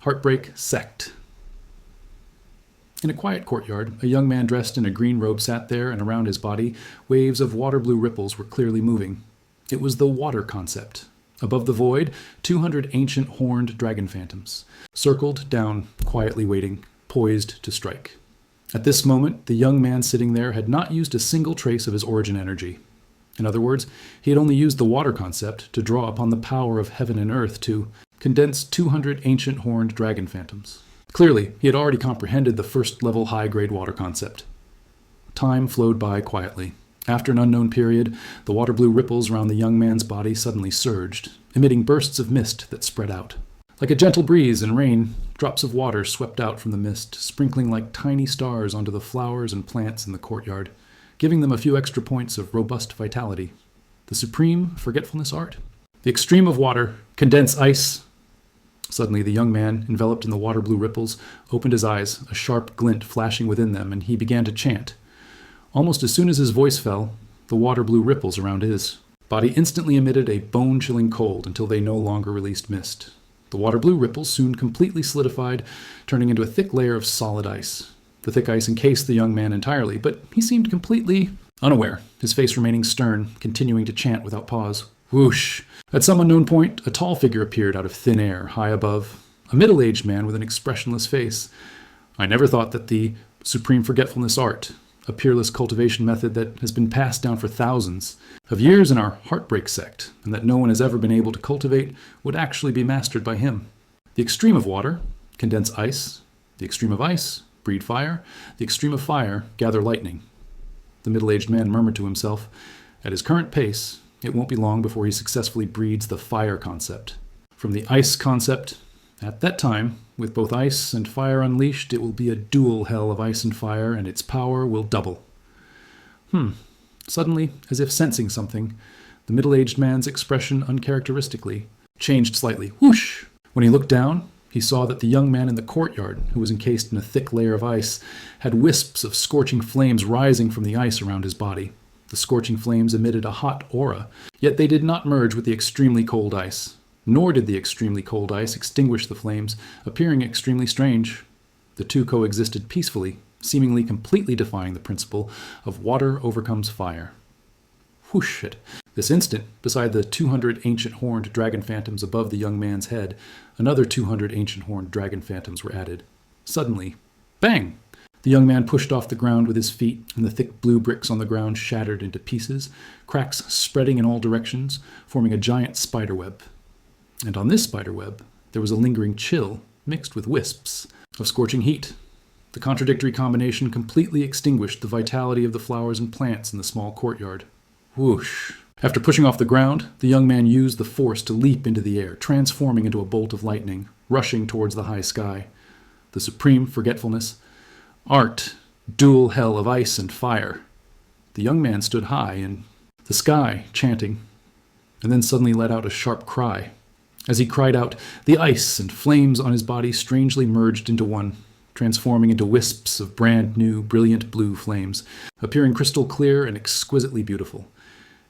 Heartbreak Sect. In a quiet courtyard, a young man dressed in a green robe sat there, and around his body, waves of water blue ripples were clearly moving. It was the water concept. Above the void, 200 ancient horned dragon phantoms, circled down, quietly waiting, poised to strike. At this moment, the young man sitting there had not used a single trace of his origin energy. In other words, he had only used the water concept to draw upon the power of heaven and earth to condense 200 ancient horned dragon phantoms. Clearly, he had already comprehended the first-level high-grade water concept. Time flowed by quietly. After an unknown period, the water blue ripples around the young man's body suddenly surged, emitting bursts of mist that spread out. Like a gentle breeze and rain, drops of water swept out from the mist, sprinkling like tiny stars onto the flowers and plants in the courtyard, giving them a few extra points of robust vitality. The supreme forgetfulness art. The extreme of water, condense ice. Suddenly, the young man, enveloped in the water blue ripples, opened his eyes, a sharp glint flashing within them, and he began to chant. Almost as soon as his voice fell, the water blue ripples around his body instantly emitted a bone-chilling cold until they no longer released mist. The water blue ripples soon completely solidified, turning into a thick layer of solid ice. The thick ice encased the young man entirely, but he seemed completely unaware, his face remaining stern, continuing to chant without pause. Whoosh! At some unknown point, a tall figure appeared out of thin air, high above, a middle-aged man with an expressionless face. I never thought that the supreme forgetfulness art, a peerless cultivation method that has been passed down for thousands of years in our Heartbreak sect, and that no one has ever been able to cultivate, would actually be mastered by him. The extreme of water, condense ice. The extreme of ice, breed fire. The extreme of fire, gather lightning. The middle-aged man murmured to himself, at his current pace, it won't be long before he successfully breeds the fire concept. From the ice concept, at that time, with both ice and fire unleashed, it will be a dual hell of ice and fire, and its power will double. Suddenly, as if sensing something, the middle-aged man's expression uncharacteristically changed slightly. Whoosh! When he looked down, he saw that the young man in the courtyard, who was encased in a thick layer of ice, had wisps of scorching flames rising from the ice around his body. The scorching flames emitted a hot aura, yet they did not merge with the extremely cold ice. Nor did the extremely cold ice extinguish the flames, appearing extremely strange. The two coexisted peacefully, seemingly completely defying the principle of water overcomes fire. Whoosh! At this instant, beside the 200 ancient horned dragon phantoms above the young man's head, another 200 ancient horned dragon phantoms were added. Suddenly, bang! The young man pushed off the ground with his feet, and the thick blue bricks on the ground shattered into pieces, cracks spreading in all directions, forming a giant spiderweb. And on this spiderweb, there was a lingering chill, mixed with wisps of scorching heat. The contradictory combination completely extinguished the vitality of the flowers and plants in the small courtyard. Whoosh! After pushing off the ground, the young man used the force to leap into the air, transforming into a bolt of lightning, rushing towards the high sky. The supreme forgetfulness, art, dual hell of ice and fire. The young man stood high in the sky, chanting, and then suddenly let out a sharp cry. As he cried out, the ice and flames on his body strangely merged into one, transforming into wisps of brand new, brilliant blue flames, appearing crystal clear and exquisitely beautiful.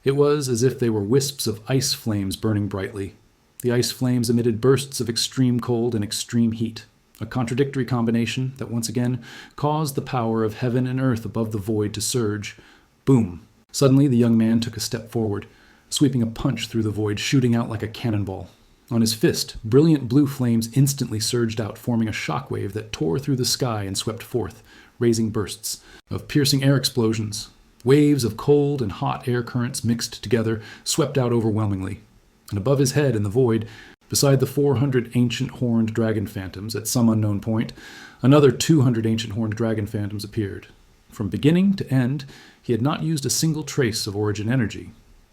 It was as if they were wisps of ice flames burning brightly. The ice flames emitted bursts of extreme cold and extreme heat, a contradictory combination that once again caused the power of heaven and earth above the void to surge. Boom! Suddenly the young man took a step forward, sweeping a punch through the void, shooting out like a cannonball. On his fist, brilliant blue flames instantly surged out, forming a shockwave that tore through the sky and swept forth, raising bursts of piercing air explosions. Waves of cold and hot air currents mixed together swept out overwhelmingly. And above his head in the void, beside the 400 ancient horned dragon phantoms, at some unknown point, another 200 ancient horned dragon phantoms appeared. From beginning to end, he had not used a single trace of origin energy.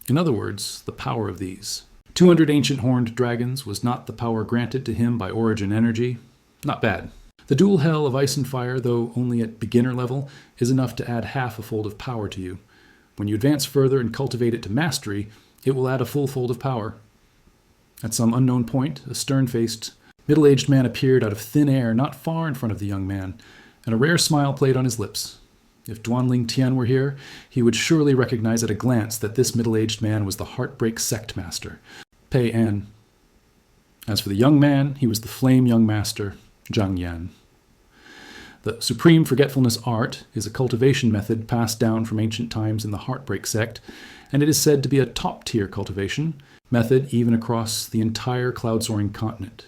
In other words, the power of these 200 ancient horned dragons was not the power granted to him by origin energy. Not bad. The dual hell of ice and fire, though only at beginner level, is enough to add half a fold of power to you. When you advance further and cultivate it to mastery, it will add a full fold of power. At some unknown point, a stern-faced, middle-aged man appeared out of thin air not far in front of the young man, and a rare smile played on his lips. If Duanling Tian were here, he would surely recognize at a glance that this middle-aged man was the Heartbreak Sect Master, Pei An. As for the young man, he was the flame young master, Zhang Yan. The supreme forgetfulness art is a cultivation method passed down from ancient times in the Heartbreak sect, and it is said to be a top-tier cultivation method even across the entire cloud-soaring continent.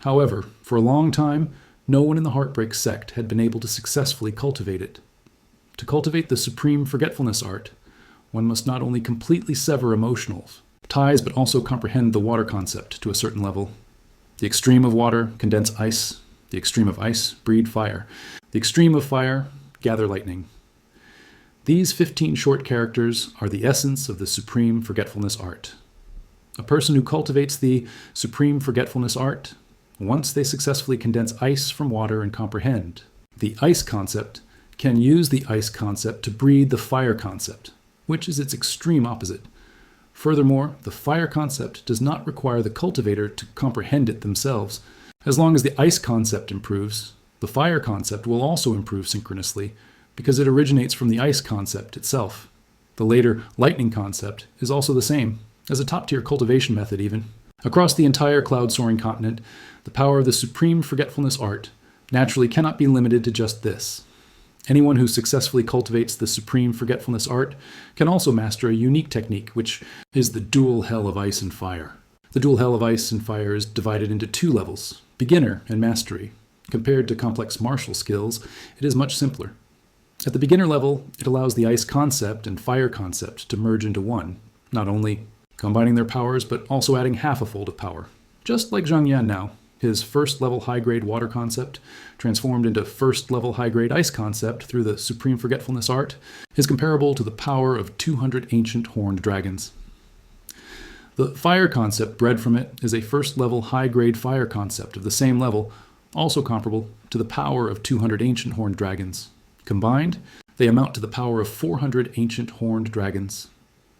However, for a long time, no one in the Heartbreak sect had been able to successfully cultivate it. To cultivate the supreme forgetfulness art, one must not only completely sever emotional ties, but also comprehend the water concept to a certain level. The extreme of water condense ice. The extreme of ice breed fire. The extreme of fire gather lightning. These 15 short characters are the essence of the supreme forgetfulness art. A person who cultivates the supreme forgetfulness art, once they successfully condense ice from water and comprehend the ice concept, can use the ice concept to breed the fire concept, which is its extreme opposite. Furthermore, the fire concept does not require the cultivator to comprehend it themselves. As long as the ice concept improves, the fire concept will also improve synchronously, because it originates from the ice concept itself. The later lightning concept is also the same, as a top-tier cultivation method even. Across the entire cloud-soaring continent, the power of the supreme forgetfulness art naturally cannot be limited to just this. Anyone who successfully cultivates the supreme forgetfulness art can also master a unique technique, which is the dual hell of ice and fire. The dual hell of ice and fire is divided into two levels, beginner and mastery. Compared to complex martial skills, it is much simpler. At the beginner level, it allows the ice concept and fire concept to merge into one, not only combining their powers, but also adding half a fold of power. Just like Zhang Yan now, his first-level high-grade water concept, transformed into first-level high-grade ice concept through the supreme forgetfulness art, is comparable to the power of 200 ancient horned dragons. The fire concept bred from it is a first-level high-grade fire concept of the same level, also comparable to the power of 200 ancient horned dragons. Combined, they amount to the power of 400 ancient horned dragons.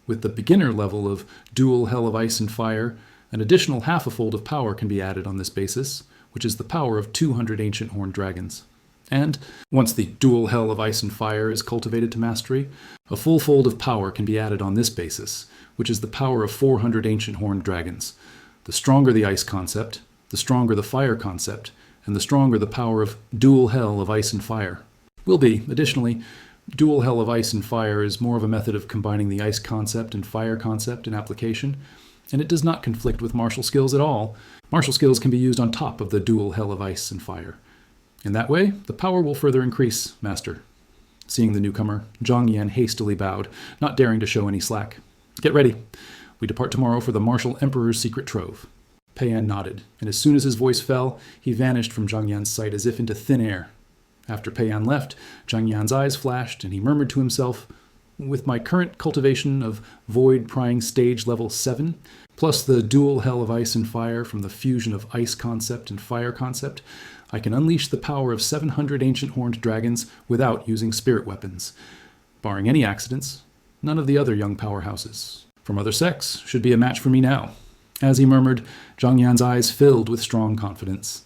With the beginner level of dual hell of ice and fire, an additional half a fold of power can be added on this basis, which is the power of 200 ancient horned dragons. And once the dual hell of ice and fire is cultivated to mastery, a full fold of power can be added on this basis, which is the power of 400 ancient horned dragons. The stronger the ice concept, the stronger the fire concept, and the stronger the power of dual hell of ice and fire will be. Additionally, dual hell of ice and fire is more of a method of combining the ice concept and fire concept in application, and it does not conflict with martial skills at all. Martial skills can be used on top of the dual hell of ice and fire. In that way, the power will further increase, Master. Seeing the newcomer, Zhang Yan hastily bowed, not daring to show any slack. Get ready. We depart tomorrow for the Martial Emperor's secret trove. Pei Yan nodded, and as soon as his voice fell, he vanished from Zhang Yan's sight as if into thin air. After Pei Yan left, Zhang Yan's eyes flashed, and he murmured to himself, "With my current cultivation of void prying stage level 7, plus the dual hell of ice and fire from the fusion of ice concept and fire concept, I can unleash the power of 700 ancient horned dragons without using spirit weapons. Barring any accidents, none of the other young powerhouses from other sects should be a match for me now." As he murmured, Zhang Yan's eyes filled with strong confidence.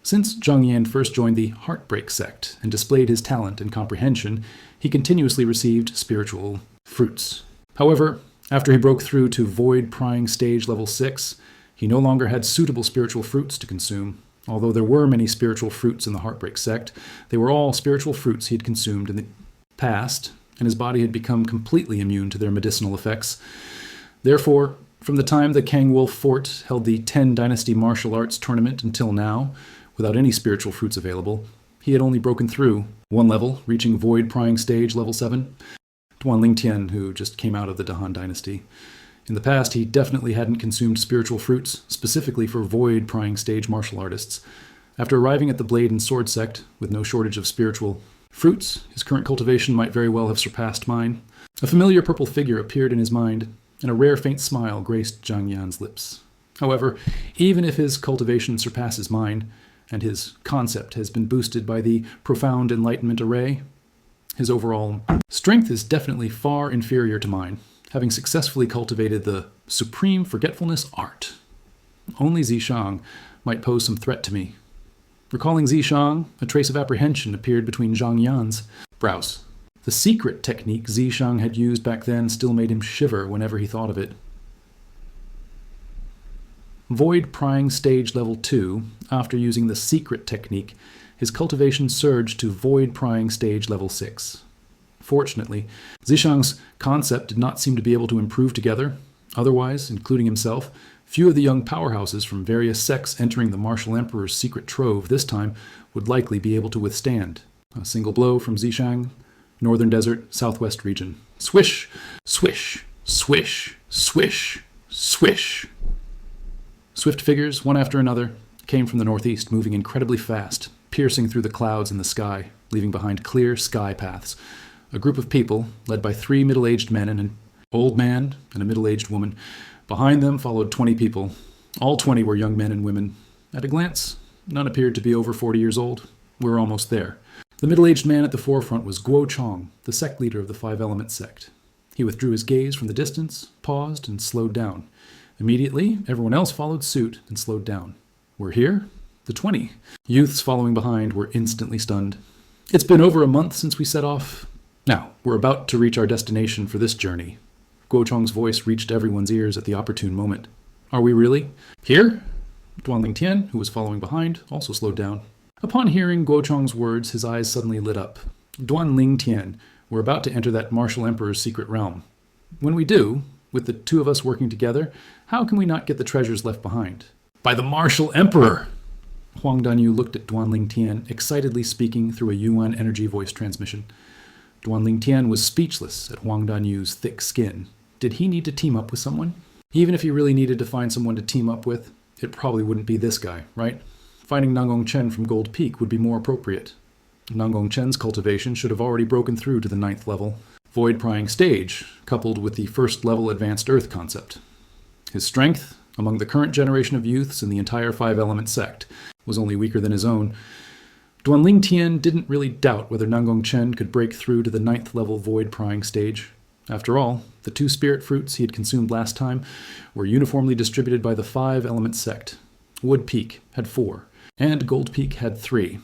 Since Zhang Yan first joined the Heartbreak sect and displayed his talent and comprehension, he continuously received spiritual fruits. However, after he broke through to void prying stage level 6, he no longer had suitable spiritual fruits to consume. Although there were many spiritual fruits in the Heartbreak sect, they were all spiritual fruits he had consumed in the past, and his body had become completely immune to their medicinal effects. Therefore, from the time the Kang Wolf Fort held the 10 Dynasty Martial Arts Tournament until now, without any spiritual fruits available, he had only broken through one level, reaching void prying stage level 7, to one Ling Tian, who just came out of the Dahan Dynasty. In the past, he definitely hadn't consumed spiritual fruits, specifically for void prying stage martial artists. After arriving at the Blade and Sword sect, with no shortage of spiritual fruits, his current cultivation might very well have surpassed mine. A familiar purple figure appeared in his mind, and a rare faint smile graced Zhang Yan's lips. However, even if his cultivation surpasses mine, and his concept has been boosted by the profound enlightenment array, his overall strength is definitely far inferior to mine, having successfully cultivated the supreme forgetfulness art. Only Zishang might pose some threat to me. Recalling Zishang, a trace of apprehension appeared between Zhang Yan's brows. The secret technique Zishang had used back then still made him shiver whenever he thought of it. Void prying stage level 2, after using the secret technique, his cultivation surged to void prying stage level 6. Fortunately, Zishang's concept did not seem to be able to improve together. Otherwise, including himself, few of the young powerhouses from various sects entering the Martial Emperor's secret trove this time would likely be able to withstand. A single blow from Zishang, Northern Desert, Southwest region. Swish, swish, swish, swish, swish. Swift figures, one after another, came from the northeast, moving incredibly fast, piercing through the clouds in the sky, leaving behind clear sky paths. A group of people, led by 3 middle-aged men and an old man and a middle-aged woman. Behind them followed 20 people. All 20 were young men and women. At a glance, none appeared to be over 40 years old. We were almost there. The middle-aged man at the forefront was Guo Chong, the sect leader of the Five Element sect. He withdrew his gaze from the distance, paused, and slowed down. Immediately, everyone else followed suit and slowed down. We're here? The 20. Youths following behind were instantly stunned. It's been over a month since we set off. Now, we're about to reach our destination for this journey. Guo Chong's voice reached everyone's ears at the opportune moment. Are we really? Here? Duanling Tian, who was following behind, also slowed down. Upon hearing Guo Chong's words, his eyes suddenly lit up. Duanling Tian, we're about to enter that Martial Emperor's secret realm. When we do, with the 2 of us working together, how can we not get the treasures left behind? By the Martial Emperor! Huang Danyu looked at Duanling Tian, excitedly speaking through a Yuan energy voice transmission. Duanling Tian was speechless at Huang Danyu's thick skin. Did he need to team up with someone? Even if he really needed to find someone to team up with, it probably wouldn't be this guy, right? Finding Nanggong Chen from Gold Peak would be more appropriate. Nanggong Chen's cultivation should have already broken through to the 9th level, void prying stage, coupled with the 1st level advanced earth concept. His strength, among the current generation of youths in the entire Five Element sect, was only weaker than his own. Duanling Tian didn't really doubt whether Nanggong Chen could break through to the 9th level void prying stage. After all, the 2 spirit fruits he had consumed last time were uniformly distributed by the Five Element sect. Wood Peak had 4, and Gold Peak had 3.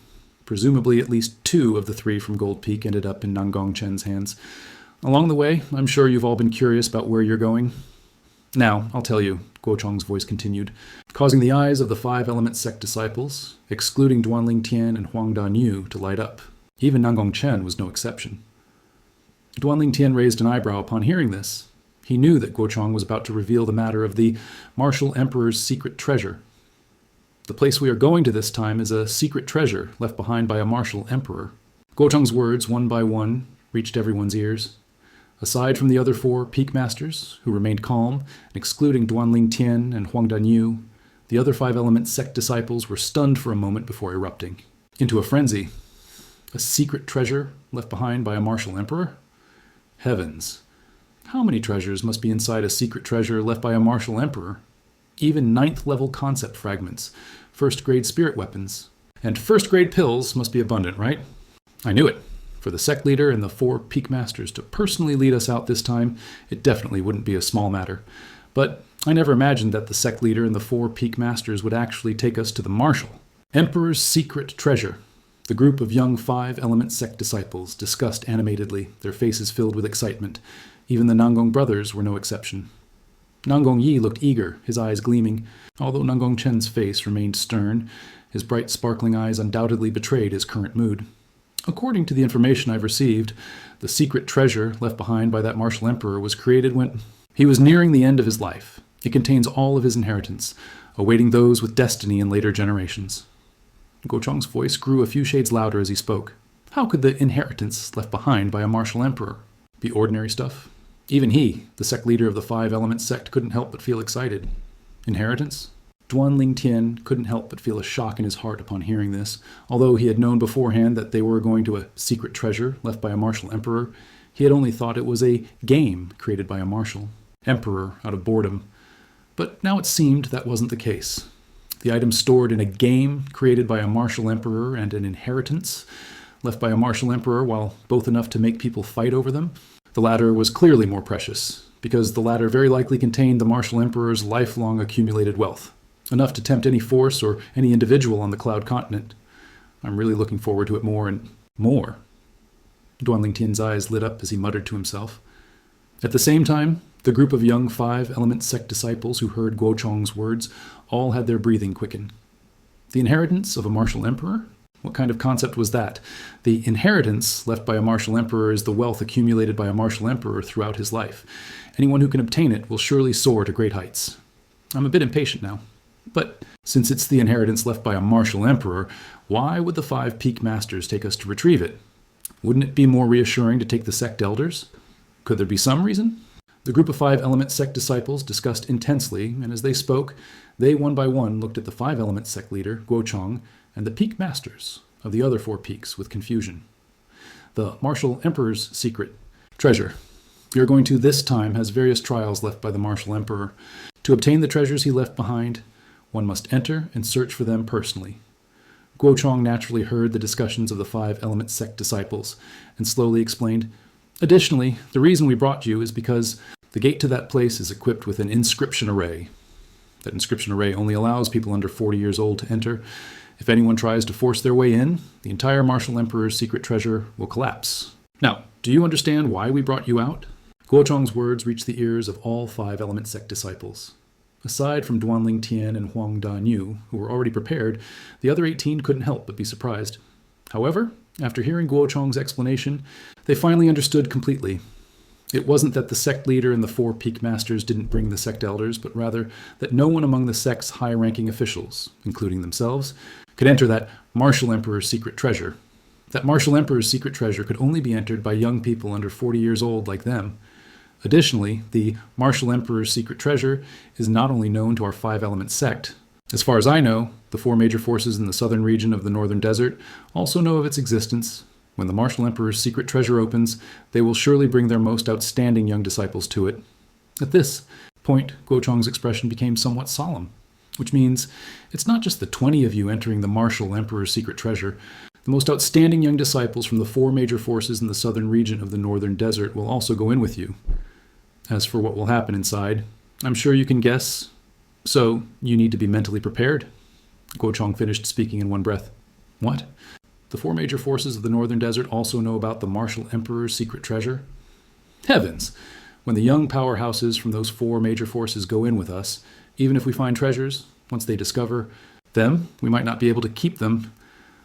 Presumably at least 2 of the 3 from Gold Peak ended up in Nanggong Chen's hands. Along the way, I'm sure you've all been curious about where you're going. Now, I'll tell you, Guo Chong's voice continued, causing the eyes of the Five Element sect disciples, excluding Duanling Tian and Huang Danyu, to light up. Even Nanggong Chen was no exception. Duanling Tian raised an eyebrow upon hearing this. He knew that Guo Chong was about to reveal the matter of the Martial Emperor's secret treasure. The place we are going to this time is a secret treasure left behind by a Martial Emperor. Guo Chong's words, one by one, reached everyone's ears. Aside from the other 4 Peak Masters, who remained calm, and excluding Duanling Tian and Huang Danyu, the other Five Element sect disciples were stunned for a moment before erupting into a frenzy. A secret treasure left behind by a Martial Emperor? Heavens! How many treasures must be inside a secret treasure left by a Martial Emperor? Even 9th level concept fragments, 1st grade spirit weapons, and 1st grade pills must be abundant, right? I knew it. For the sect leader and the 4 Peak Masters to personally lead us out this time, it definitely wouldn't be a small matter. But I never imagined that the sect leader and the 4 Peak Masters would actually take us to the Martial Emperor's secret treasure. The group of young Five Element sect disciples discussed animatedly, their faces filled with excitement. Even the Nanggong brothers were no exception. Nanggong Yi looked eager, his eyes gleaming. Although Nanggong Chen's face remained stern, his bright sparkling eyes undoubtedly betrayed his current mood. According to the information I've received, the secret treasure left behind by that Martial Emperor was created when he was nearing the end of his life. It contains all of his inheritance, awaiting those with destiny in later generations. Guo Chong's voice grew a few shades louder as he spoke. How could the inheritance left behind by a Martial Emperor be ordinary stuff? Even he, the sect leader of the Five Element sect, couldn't help but feel excited. Inheritance? Duanling Tian couldn't help but feel a shock in his heart upon hearing this. Although he had known beforehand that they were going to a secret treasure left by a Martial Emperor, he had only thought it was a game created by a Martial Emperor out of boredom. But now it seemed that wasn't the case. The items stored in a game created by a Martial Emperor and an inheritance left by a Martial Emperor, while both enough to make people fight over them, the latter was clearly more precious, because the latter very likely contained the Martial Emperor's lifelong accumulated wealth. Enough to tempt any force or any individual on the Cloud Continent. I'm really looking forward to it more and more. Duanling Tian's eyes lit up as he muttered to himself. At the same time, the group of young Five Element sect disciples who heard Guo Chong's words all had their breathing quicken. The inheritance of a martial emperor? What kind of concept was that? The inheritance left by a martial emperor is the wealth accumulated by a martial emperor throughout his life. Anyone who can obtain it will surely soar to great heights. I'm a bit impatient now. But since it's the inheritance left by a martial emperor, why would the 5 peak masters take us to retrieve it? Wouldn't it be more reassuring to take the sect elders? Could there be some reason? The group of 5 element sect disciples discussed intensely, and as they spoke, they one by one looked at the 5 element sect leader, Guochong, and the peak masters of the other 4 peaks with confusion. The martial emperor's secret treasure. You're going to this time has various trials left by the martial emperor. To obtain the treasures he left behind, one must enter and search for them personally. Guochong naturally heard the discussions of the 5 element sect disciples and slowly explained, additionally, the reason we brought you is because the gate to that place is equipped with an inscription array. That inscription array only allows people under 40 years old to enter. If anyone tries to force their way in, the entire martial emperor's secret treasure will collapse. Now, do you understand why we brought you out? Guochong's words reached the ears of all 5 element sect disciples. Aside from Duanling Tian and Huang Danyu, who were already prepared, the other 18 couldn't help but be surprised. However, after hearing Guochong's explanation, they finally understood completely. It wasn't that the sect leader and the 4 peak masters didn't bring the sect elders, but rather that no one among the sect's high-ranking officials, including themselves, could enter that martial emperor's secret treasure. That martial emperor's secret treasure could only be entered by young people under 40 years old like them. Additionally, the martial emperor's secret treasure is not only known to our 5 element sect. As far as I know, the 4 major forces in the southern region of the northern desert also know of its existence. When the martial emperor's secret treasure opens, they will surely bring their most outstanding young disciples to it. At this point, Guochong's expression became somewhat solemn, which means it's not just the 20 of you entering the martial emperor's secret treasure. The most outstanding young disciples from the 4 major forces in the southern region of the northern desert will also go in with you. As for what will happen inside, I'm sure you can guess. So, you need to be mentally prepared. Guochong finished speaking in one breath. What? The 4 major forces of the northern desert also know about the martial emperor's secret treasure? Heavens! When the young powerhouses from those 4 major forces go in with us, even if we find treasures, once they discover them, we might not be able to keep them.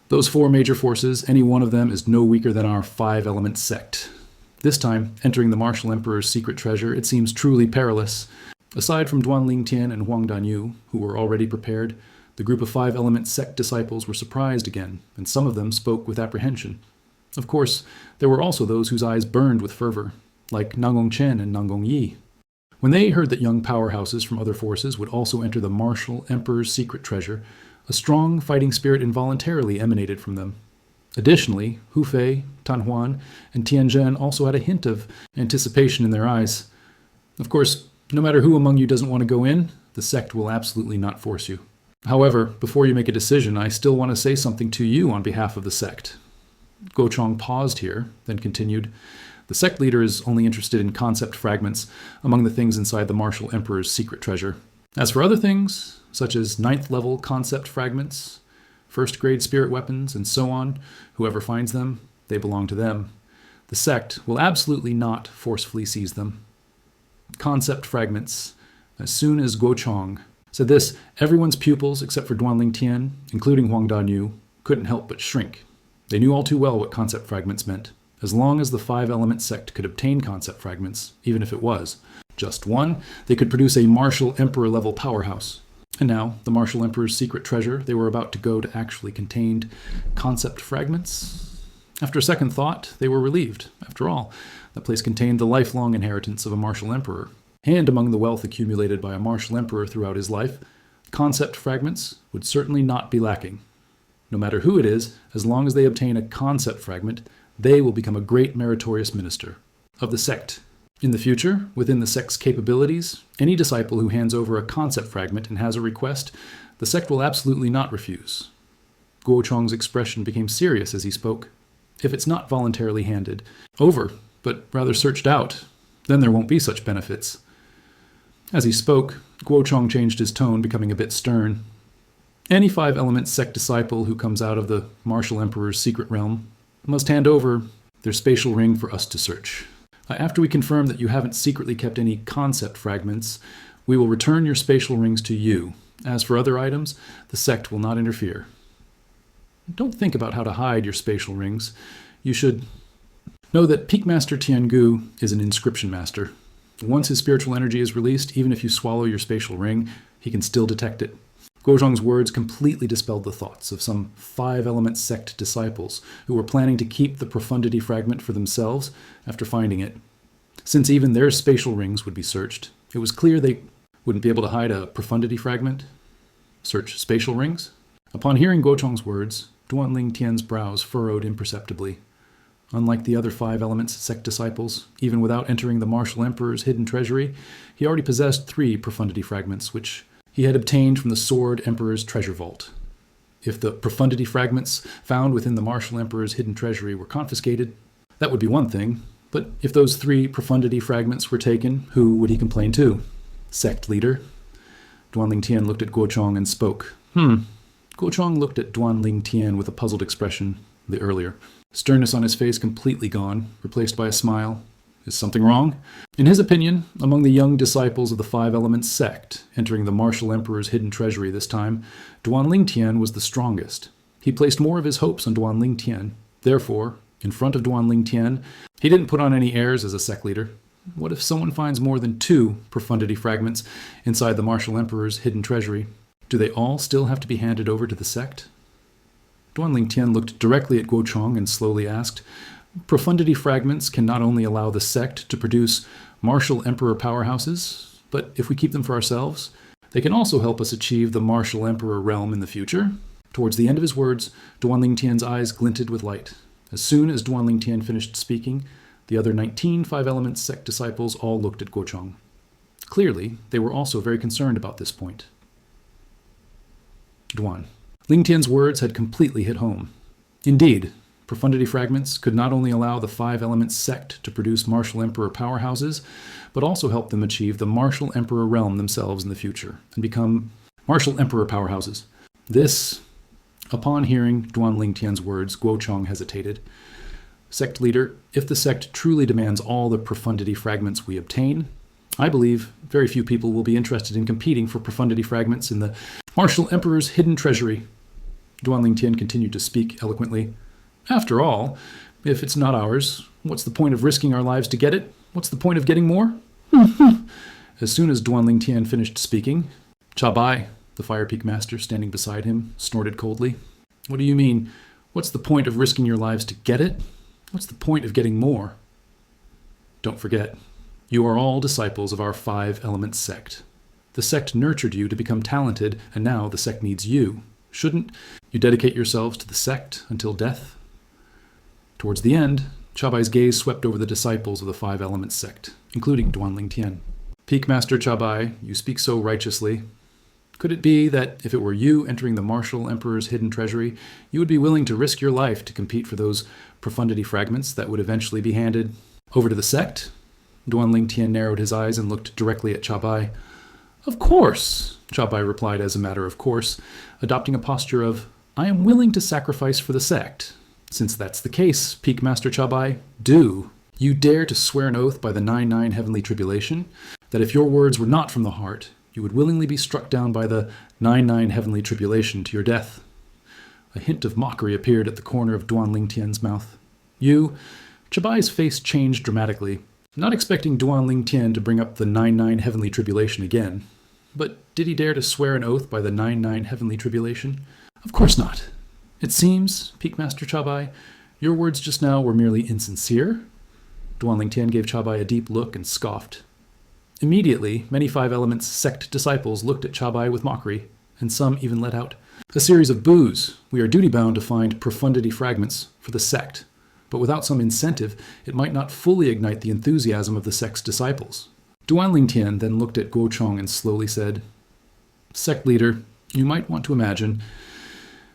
Those 4 major forces, any one of them is no weaker than our 5 element sect. This time, entering the martial emperor's secret treasure, it seems truly perilous. Aside from Duanling Tian and Huang Danyu, who were already prepared, the group of 5 element sect disciples were surprised again, and some of them spoke with apprehension. Of course, there were also those whose eyes burned with fervor, like Nangong Chen and Nangong Yi. When they heard that young powerhouses from other forces would also enter the martial emperor's secret treasure, a strong fighting spirit involuntarily emanated from them. Additionally, Hu Fei, Tan Huan, and Tian Zhen also had a hint of anticipation in their eyes. Of course, no matter who among you doesn't want to go in, the sect will absolutely not force you. However, before you make a decision, I still want to say something to you on behalf of the sect. Guochong paused here, then continued. The sect leader is only interested in concept fragments among the things inside the martial emperor's secret treasure. As for other things, such as 9th level concept fragments, 1st grade spirit weapons, and so on, whoever finds them, they belong to them. The sect will absolutely not forcefully seize them. Concept fragments. As soon as Guochong said this, everyone's pupils, except for Duanling Tian, including Huang Danyu, couldn't help but shrink. They knew all too well what concept fragments meant. As long as the 5 element sect could obtain concept fragments, even if it was just one, they could produce a martial emperor level powerhouse. And now, the martial emperor's secret treasure they were about to go to actually contained concept fragments. After a second thought, they were relieved. After all, that place contained the lifelong inheritance of a martial emperor. And among the wealth accumulated by a martial emperor throughout his life, concept fragments would certainly not be lacking. No matter who it is, as long as they obtain a concept fragment, they will become a great meritorious minister of the sect. In the future, within the sect's capabilities, any disciple who hands over a concept fragment and has a request, the sect will absolutely not refuse. Guochong's expression became serious as he spoke. If it's not voluntarily handed over, but rather searched out, then there won't be such benefits. As he spoke, Guochong changed his tone, becoming a bit stern. Any 5 element sect disciple who comes out of the martial emperor's secret realm must hand over their spatial ring for us to search. After we confirm that you haven't secretly kept any concept fragments, we will return your spatial rings to you, As for other items, the sect will not interfere. Don't think about how to hide your spatial rings. You should know that Peak Master Tiangu is an inscription master. Once his spiritual energy is released, even if you swallow your spatial ring, he can still detect it. Guozhong's words completely dispelled the thoughts of some 5-element sect disciples who were planning to keep the profundity fragment for themselves after finding it. Since even their spatial rings would be searched, it was clear they wouldn't be able to hide a profundity fragment. Search spatial rings? Upon hearing Guozhong's words, Duanling Tian's brows furrowed imperceptibly. Unlike the other 5-elements sect disciples, even without entering the Martial Emperor's hidden treasury, he already possessed 3 profundity fragments, which he had obtained from the Sword Emperor's treasure vault. If the profundity fragments found within the Martial Emperor's hidden treasury were confiscated, that would be one thing, but if those 3 profundity fragments were taken, who would he complain to? Sect leader? Duanling Tian looked at Guozhong and spoke. Guozhong looked at Duanling Tian with a puzzled expression, the earlier. Sternness on his face completely gone, replaced by a smile. Is something wrong? In his opinion, among the young disciples of the 5-element sect, entering the Martial Emperor's hidden treasury this time, Duanling Tian was the strongest. He placed more of his hopes on Duanling Tian. Therefore, in front of Duanling Tian, he didn't put on any airs as a sect leader. What if someone finds more than 2 profundity fragments inside the Martial Emperor's hidden treasury? Do they all still have to be handed over to the sect? Duanling Tian looked directly at Guozhong and slowly asked, Profundity fragments can not only allow the sect to produce Martial Emperor powerhouses, but if we keep them for ourselves, they can also help us achieve the Martial Emperor realm in the future. Towards the end of his words, Duanling Tian's eyes glinted with light. As soon as Duanling Tian finished speaking, the other 19 5-element sect disciples all looked at Guozhong. Clearly, they were also very concerned about this point. Duan. Ling Tian's words had completely hit home. Indeed, profundity fragments could not only allow the 5-element sect to produce Martial Emperor powerhouses, but also help them achieve the Martial Emperor realm themselves in the future and become Martial Emperor powerhouses. This, upon hearing Duanling Tian's words, Guozhong hesitated. Sect leader, if the sect truly demands all the profundity fragments we obtain, I believe very few people will be interested in competing for profundity fragments in the Martial Emperor's hidden treasury. Duanling Tian continued to speak eloquently. After all, if it's not ours, what's the point of risking our lives to get it? What's the point of getting more? As soon as Duanling Tian finished speaking, Chabai, the Fire Peak Master standing beside him, snorted coldly. What do you mean, what's the point of risking your lives to get it? What's the point of getting more? Don't forget, you are all disciples of our 5-element sect. The sect nurtured you to become talented, and now the sect needs you. Shouldn't you dedicate yourselves to the sect until death? Towards the end, Chabai's gaze swept over the disciples of the 5-element sect, including Duanling Tian. Peak Master Chabai, you speak so righteously. Could it be that if it were you entering the Martial Emperor's hidden treasury, you would be willing to risk your life to compete for those profundity fragments that would eventually be handed over to the sect? Duanling Tian narrowed his eyes and looked directly at Chabai. Of course, Chabai replied as a matter of course, adopting a posture of, I am willing to sacrifice for the sect. Since that's the case, Peak Master Chabai, do. You dare to swear an oath by the 9-9 heavenly tribulation, that if your words were not from the heart, you would willingly be struck down by the 9-9 heavenly tribulation to your death. A hint of mockery appeared at the corner of Duanling Tian's mouth. Chabai's face changed dramatically, not expecting Duanling Tian to bring up the 9-9 heavenly tribulation again. But did he dare to swear an oath by the 9-9 heavenly tribulation? Of course not. It seems, Peak Master Chabai, your words just now were merely insincere. Duanling Tian gave Chabai a deep look and scoffed. Immediately, many 5-elements sect disciples looked at Chabai with mockery, and some even let out a series of boos. We are duty-bound to find profundity fragments for the sect, but without some incentive, it might not fully ignite the enthusiasm of the sect's disciples. Duanling Tian then looked at Guozhong and slowly said, Sect leader, you might want to imagine,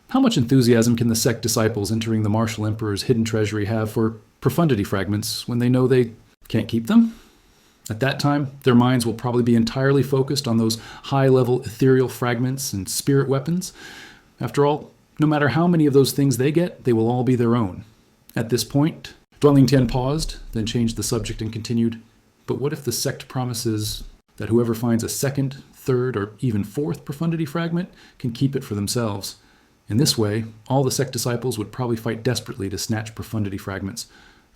how much enthusiasm can the sect disciples entering the Martial Emperor's hidden treasury have for profundity fragments when they know they can't keep them? At that time, their minds will probably be entirely focused on those high-level ethereal fragments and spirit weapons. After all, no matter how many of those things they get, they will all be their own. At this point, Duanling Tian paused, then changed the subject and continued, But what if the sect promises that whoever finds a second, third, or even fourth profundity fragment can keep it for themselves. In this way, all the sect disciples would probably fight desperately to snatch profundity fragments.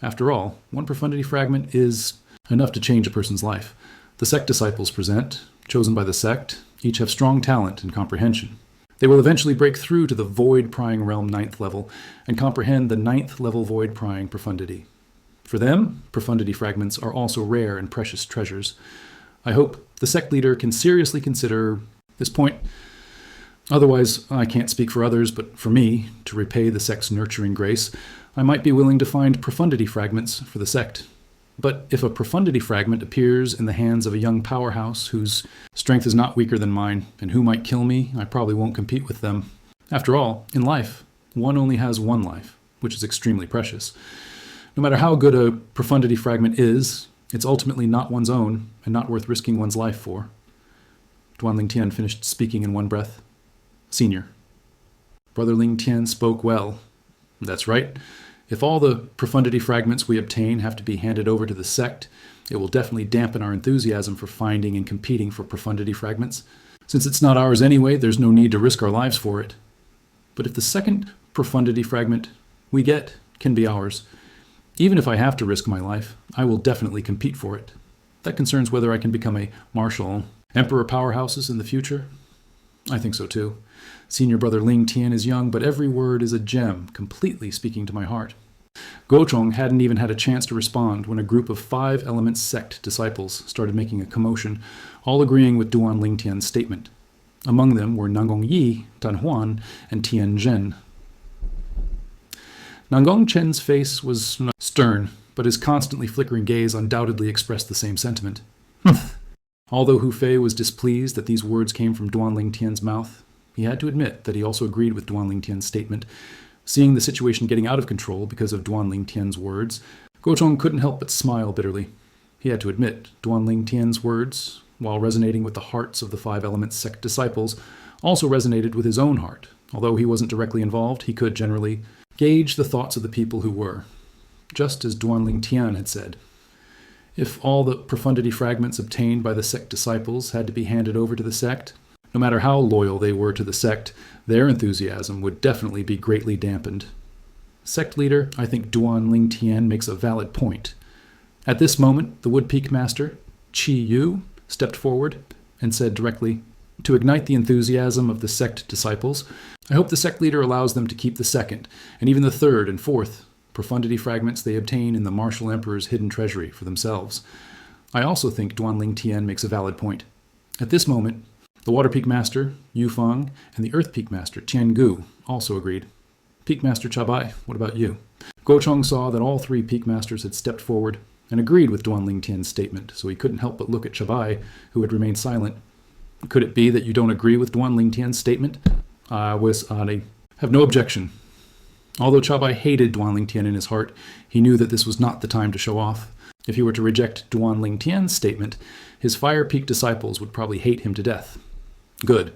After all, one profundity fragment is enough to change a person's life. The sect disciples present, chosen by the sect, each have strong talent and comprehension. They will eventually break through to the void-prying realm 9th level and comprehend the 9th level void-prying profundity. For them, profundity fragments are also rare and precious treasures. I hope the sect leader can seriously consider this point. Otherwise, I can't speak for others, but for me, to repay the sect's nurturing grace, I might be willing to find profundity fragments for the sect. But if a profundity fragment appears in the hands of a young powerhouse whose strength is not weaker than mine, and who might kill me, I probably won't compete with them. After all, in life, one only has one life, which is extremely precious. No matter how good a profundity fragment is, it's ultimately not one's own, and not worth risking one's life for. Duan Ling Tian finished speaking in one breath. Senior. Brother Ling Tian spoke well. That's right. If all the profundity fragments we obtain have to be handed over to the sect, it will definitely dampen our enthusiasm for finding and competing for profundity fragments. Since it's not ours anyway, there's no need to risk our lives for it. But if the second profundity fragment we get can be ours, even if I have to risk my life, I will definitely compete for it. That concerns whether I can become a martial emperor powerhouses in the future. I think so too. Senior brother Ling Tian is young, but every word is a gem, completely speaking to my heart. Gochong hadn't even had a chance to respond when a group of 5 Elements sect disciples started making a commotion, all agreeing with Duan Ling Tian's statement. Among them were Nangong Yi, Tan Huan, and Tian Zhen. Nangong Chen's face was stern, but his constantly flickering gaze undoubtedly expressed the same sentiment. Although Hu Fei was displeased that these words came from Duan Ling Tian's mouth, he had to admit that he also agreed with Duan Ling Tian's statement. Seeing the situation getting out of control because of Duan Ling Tian's words, Gochong couldn't help but smile bitterly. He had to admit, Duan Ling Tian's words, while resonating with the hearts of the 5 Elements sect disciples, also resonated with his own heart. Although he wasn't directly involved, he could generally gauge the thoughts of the people who were. Just as Duan Ling Tian had said. If all the profundity fragments obtained by the sect disciples had to be handed over to the sect, no matter how loyal they were to the sect, their enthusiasm would definitely be greatly dampened. Sect leader, I think Duan Ling Tian makes a valid point. At this moment, the Wood Peak Master, Qi Yu, stepped forward and said directly, "To ignite the enthusiasm of the sect disciples, I hope the sect leader allows them to keep the second, and even the third and fourth, profundity fragments they obtain in the Martial Emperor's hidden treasury for themselves. I also think Duan Ling Tian makes a valid point. At this moment, the Water Peak Master, Yu Feng, and the Earth Peak Master, Tian Gu, also agreed. Peak Master Chabai, what about you?" Gochong saw that all 3 Peak Masters had stepped forward and agreed with Duan Ling Tian's statement, so he couldn't help but look at Chabai, who had remained silent. "Could it be that you don't agree with Duan Ling Tian's statement?" I have no objection. Although Chabai hated Duan Ling Tian in his heart, he knew that this was not the time to show off. If he were to reject Duan Ling Tian's statement, his Fire Peak disciples would probably hate him to death. Good.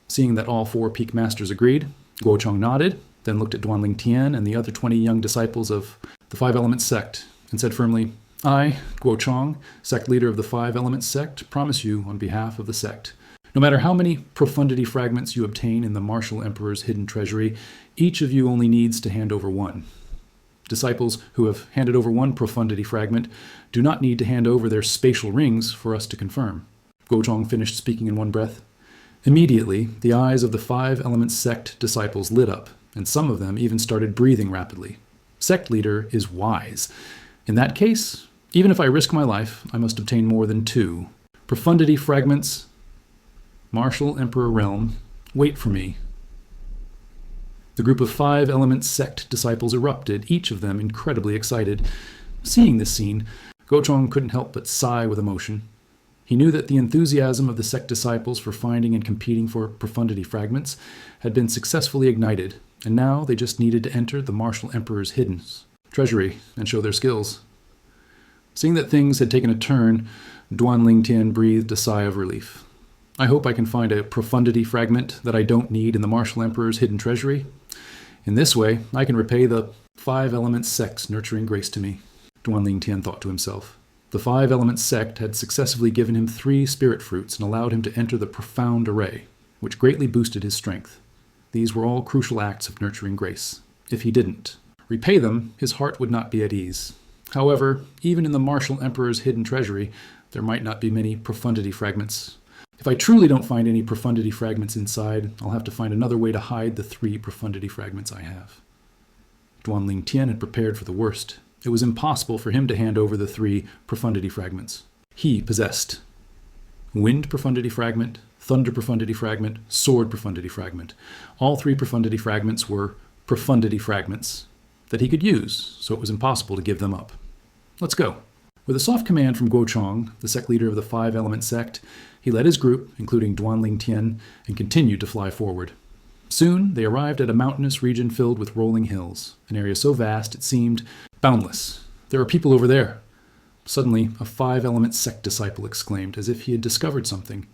Seeing that all 4 Peak Masters agreed, Guochong nodded, then looked at Duan Ling Tian and the other 20 young disciples of the 5 Elements sect, and said firmly, "I, Guochong, sect leader of the 5 Elements sect, promise you on behalf of the sect. No matter how many profundity fragments you obtain in the Martial Emperor's hidden treasury, each of you only needs to hand over 1. Disciples who have handed over 1 profundity fragment do not need to hand over their spatial rings for us to confirm." Gochong finished speaking in one breath. Immediately, the eyes of the 5 Elements sect disciples lit up, and some of them even started breathing rapidly. Sect leader is wise. In that case, even if I risk my life, I must obtain more than 2. Profundity fragments, Martial Emperor realm, wait for me. The group of 5 Elements sect disciples erupted, each of them incredibly excited. Seeing this scene, Gochong couldn't help but sigh with emotion. He knew that the enthusiasm of the sect disciples for finding and competing for profundity fragments had been successfully ignited, and now they just needed to enter the Martial Emperor's hidden treasury and show their skills. Seeing that things had taken a turn, Duan Ling Tian breathed a sigh of relief. I hope I can find a profundity fragment that I don't need in the Martial Emperor's hidden treasury. In this way, I can repay the 5 Elements sect's nurturing grace to me, Duan Ling Tian thought to himself. The Five Elements sect had successively given him 3 spirit fruits and allowed him to enter the profound array, which greatly boosted his strength. These were all crucial acts of nurturing grace. If he didn't repay them, his heart would not be at ease. However, even in the Martial Emperor's hidden treasury, there might not be many profundity fragments. If I truly don't find any profundity fragments inside, I'll have to find another way to hide the 3 profundity fragments I have. Duanling Tian had prepared for the worst. It was impossible for him to hand over the 3 profundity fragments. He possessed Wind Profundity Fragment, Thunder Profundity Fragment, Sword Profundity Fragment. All 3 profundity fragments were profundity fragments that he could use, so it was impossible to give them up. Let's go. With a soft command from Guochong, the sect leader of the Five Element sect, he led his group, including Duanling Tian, and continued to fly forward. Soon, they arrived at a mountainous region filled with rolling hills, an area so vast it seemed boundless. There are people over there. Suddenly, a Five Element sect disciple exclaimed, as if he had discovered something.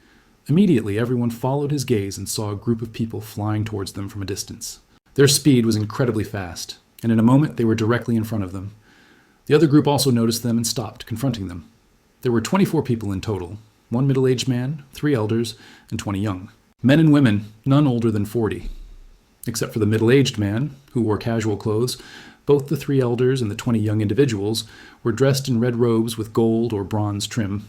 Immediately, everyone followed his gaze and saw a group of people flying towards them from a distance. Their speed was incredibly fast, and in a moment they were directly in front of them. The other group also noticed them and stopped, confronting them. There were 24 people in total, 1 middle-aged man, 3 elders, and 20 young. Men and women, none older than 40. Except for the middle-aged man, who wore casual clothes, both the 3 elders and the 20 young individuals were dressed in red robes with gold or bronze trim.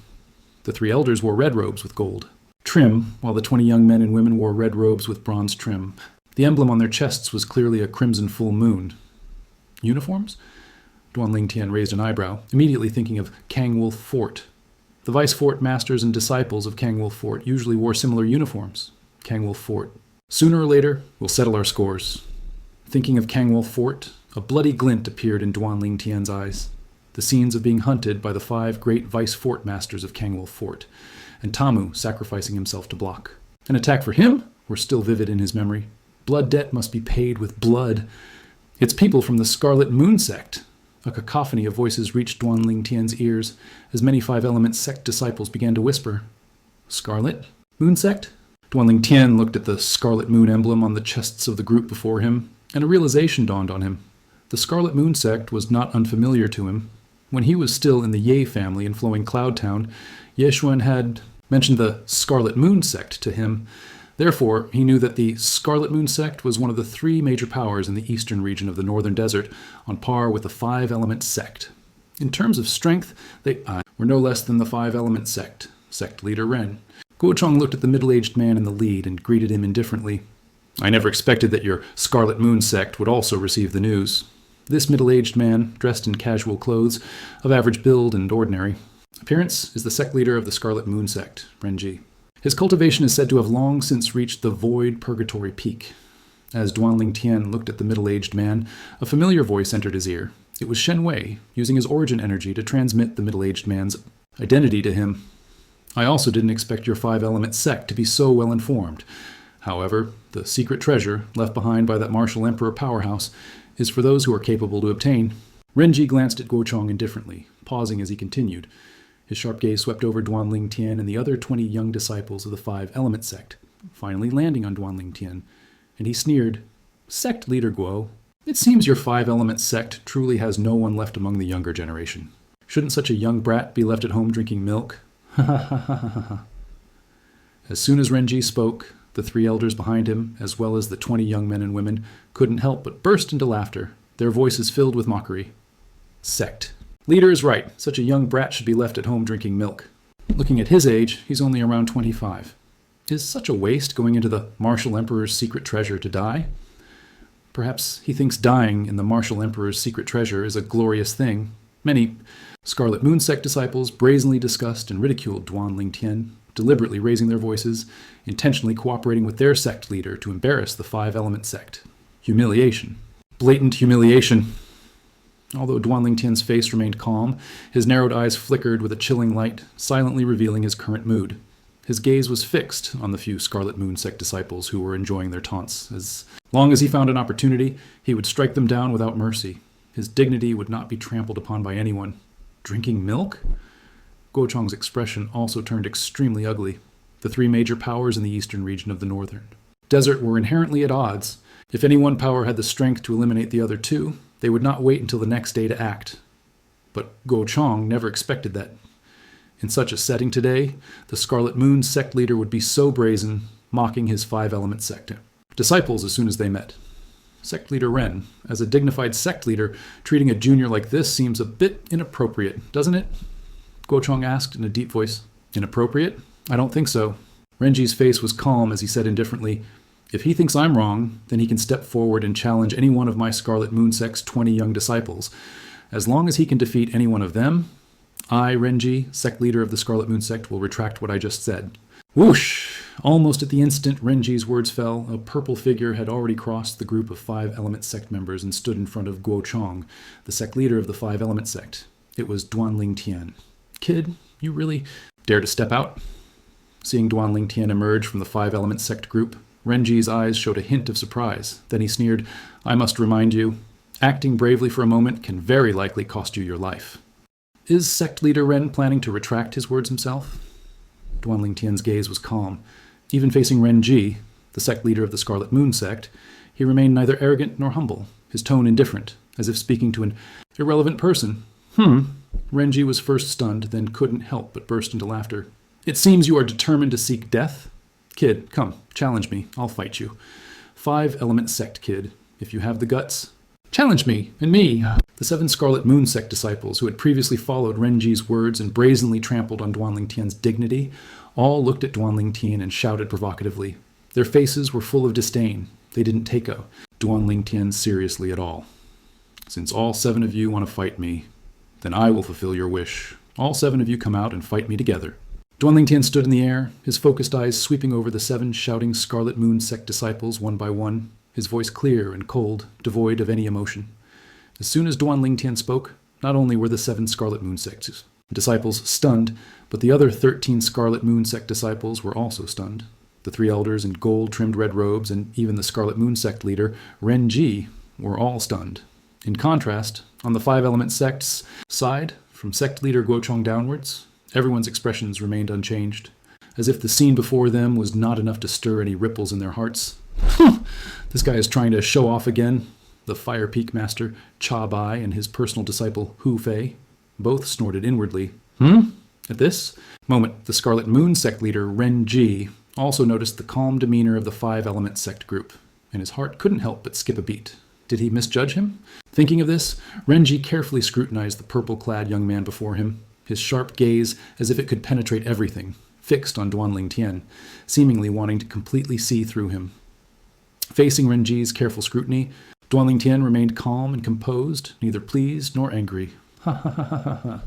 The 3 elders wore red robes with gold trim, while the 20 young men and women wore red robes with bronze trim. The emblem on their chests was clearly a crimson full moon. Uniforms? Duanling Tian raised an eyebrow, immediately thinking of Kangwolf Fort. The vice fort masters and disciples of Kangwolf Fort usually wore similar uniforms. Kangwolf Fort. Sooner or later, we'll settle our scores. Thinking of Kangwolf Fort, a bloody glint appeared in Duanling Tian's eyes. The scenes of being hunted by the 5 great vice fort masters of Kangwolf Fort, and Tamu sacrificing himself to block. An attack for him were still vivid in his memory. Blood debt must be paid with blood. It's people from the Scarlet Moon sect. A cacophony of voices reached Duanling Tian's ears as many Five Element sect disciples began to whisper. Scarlet? Moon sect? Duanling Tian looked at the Scarlet Moon emblem on the chests of the group before him, and a realization dawned on him. The Scarlet Moon sect was not unfamiliar to him. When he was still in the Ye family in Flowing Cloud Town, Ye Xuan had mentioned the Scarlet Moon sect to him. Therefore, he knew that the Scarlet Moon sect was one of the 3 major powers in the eastern region of the Northern Desert, on par with the Five Element sect. In terms of strength, they were no less than the Five Element sect leader Ren. Guochong looked at the middle-aged man in the lead and greeted him indifferently. I never expected that your Scarlet Moon sect would also receive the news. This middle-aged man, dressed in casual clothes, of average build and ordinary appearance, is the sect leader of the Scarlet Moon sect, Renji. His cultivation is said to have long since reached the Void Purgatory Peak. As Duanling Tian looked at the middle-aged man, a familiar voice entered his ear. It was Shen Wei, using his origin energy to transmit the middle-aged man's identity to him. I also didn't expect your Five Element sect to be so well informed. However, the secret treasure, left behind by that Martial Emperor powerhouse, is for those who are capable to obtain. Renji glanced at Guochong indifferently, pausing as he continued. His sharp gaze swept over Duanling Tian and the other 20 young disciples of the Five Element sect, finally landing on Duanling Tian, and he sneered, Sect leader Guo, it seems your Five Element sect truly has no one left among the younger generation. Shouldn't such a young brat be left at home drinking milk? Ha ha ha ha ha ha. As soon as Renji spoke, the 3 elders behind him, as well as the 20 young men and women, couldn't help but burst into laughter, their voices filled with mockery. Sect. Leader is right. Such a young brat should be left at home drinking milk. Looking at his age, he's only around 25. Is such a waste going into the Martial Emperor's secret treasure to die? Perhaps he thinks dying in the Martial Emperor's secret treasure is a glorious thing. Many Scarlet Moon sect disciples brazenly discussed and ridiculed Duanling Tian, deliberately raising their voices, intentionally cooperating with their sect leader to embarrass the Five Element sect. Humiliation. Blatant humiliation. Although Duanling Tian's face remained calm, his narrowed eyes flickered with a chilling light, silently revealing his current mood. His gaze was fixed on the few Scarlet Moon sect disciples who were enjoying their taunts. As long as he found an opportunity, he would strike them down without mercy. His dignity would not be trampled upon by anyone. Drinking milk? Guochong's expression also turned extremely ugly. The 3 major powers in the eastern region of the Northern Desert were inherently at odds. If any one power had the strength to eliminate the other 2, they would not wait until the next day to act. But Guochong never expected that In such a setting today, the Scarlet Moon sect leader would be so brazen, mocking his five-element sect disciples as soon as they met. Sect leader Ren, as a dignified sect leader, treating a junior like this seems a bit inappropriate, doesn't it? Guochong asked in a deep voice. Inappropriate? I don't think so. Renji's face was calm as he said indifferently, if he thinks I'm wrong, then he can step forward and challenge any one of my Scarlet Moon sect's 20 young disciples. As long as he can defeat any one of them, I, Renji, sect leader of the Scarlet Moon sect, will retract what I just said. Whoosh! Almost at the instant Renji's words fell, a purple figure had already crossed the group of five-element sect members and stood in front of Guochong, the sect leader of the five-element sect. It was Duanling Tian. Kid, you really dare to step out? Seeing Duanling Tian emerge from the five-element sect group, Renji's eyes showed a hint of surprise. Then he sneered, I must remind you, acting bravely for a moment can very likely cost you your life. Is sect leader Ren planning to retract his words himself? Duanling Tian's gaze was calm. Even facing Renji, the sect leader of the Scarlet Moon sect, he remained neither arrogant nor humble, his tone indifferent, as if speaking to an irrelevant person. Renji was first stunned, then couldn't help but burst into laughter. It seems you are determined to seek death? Kid, come, challenge me. I'll fight you. Five-element sect, kid. If you have the guts. Challenge me, and me. The seven Scarlet Moon sect disciples, who had previously followed Renji's words and brazenly trampled on Duanling Tian's dignity, all looked at Duanling Tian and shouted provocatively. Their faces were full of disdain. They didn't take Duanling Tian seriously at all. Since all seven of you want to fight me, then I will fulfill your wish. All seven of you come out and fight me together. Duanling Tian stood in the air, his focused eyes sweeping over the seven shouting Scarlet Moon sect disciples one by one, his voice clear and cold, devoid of any emotion. As soon as Duanling Tian spoke, not only were the seven Scarlet Moon sect disciples stunned, but the other 13 Scarlet Moon sect disciples were also stunned. The three elders in gold-trimmed red robes and even the Scarlet Moon sect leader, Renji, were all stunned. In contrast, on the five-element sect's side, from sect leader Guochong downwards, everyone's expressions remained unchanged, as if the scene before them was not enough to stir any ripples in their hearts. This guy is trying to show off again. The Fire Peak Master, Cha Bai, and his personal disciple, Hu Fei, both snorted inwardly. At this moment, the Scarlet Moon sect leader, Renji, also noticed the calm demeanor of the five-element sect group, and his heart couldn't help but skip a beat. Did he misjudge him? Thinking of this, Renji carefully scrutinized the purple-clad young man before him, his sharp gaze as if it could penetrate everything, fixed on Duanling Tian, seemingly wanting to completely see through him. Facing Renji's careful scrutiny, Duanling Tian remained calm and composed, neither pleased nor angry. At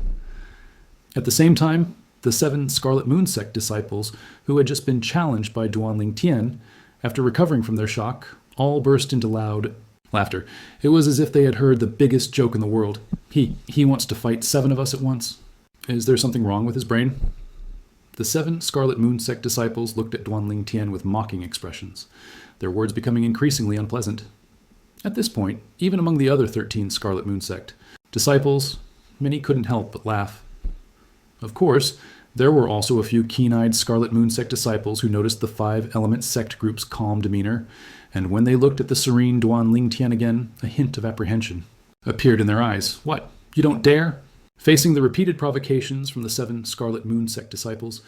the same time, the seven Scarlet Moon sect disciples, who had just been challenged by Duanling Tian, after recovering from their shock, all burst into loud laughter. It was as if they had heard the biggest joke in the world. He wants to fight seven of us at once? Is there something wrong with his brain? The seven Scarlet Moon sect disciples looked at Duanling Tian with mocking expressions, their words becoming increasingly unpleasant. At this point, even among the other 13 Scarlet Moon sect disciples, many couldn't help but laugh. Of course, there were also a few keen-eyed Scarlet Moon sect disciples who noticed the five-element sect group's calm demeanor, and when they looked at the serene Duanling Tian again, a hint of apprehension appeared in their eyes. What? You don't dare? Facing the repeated provocations from the seven Scarlet Moon sect disciples,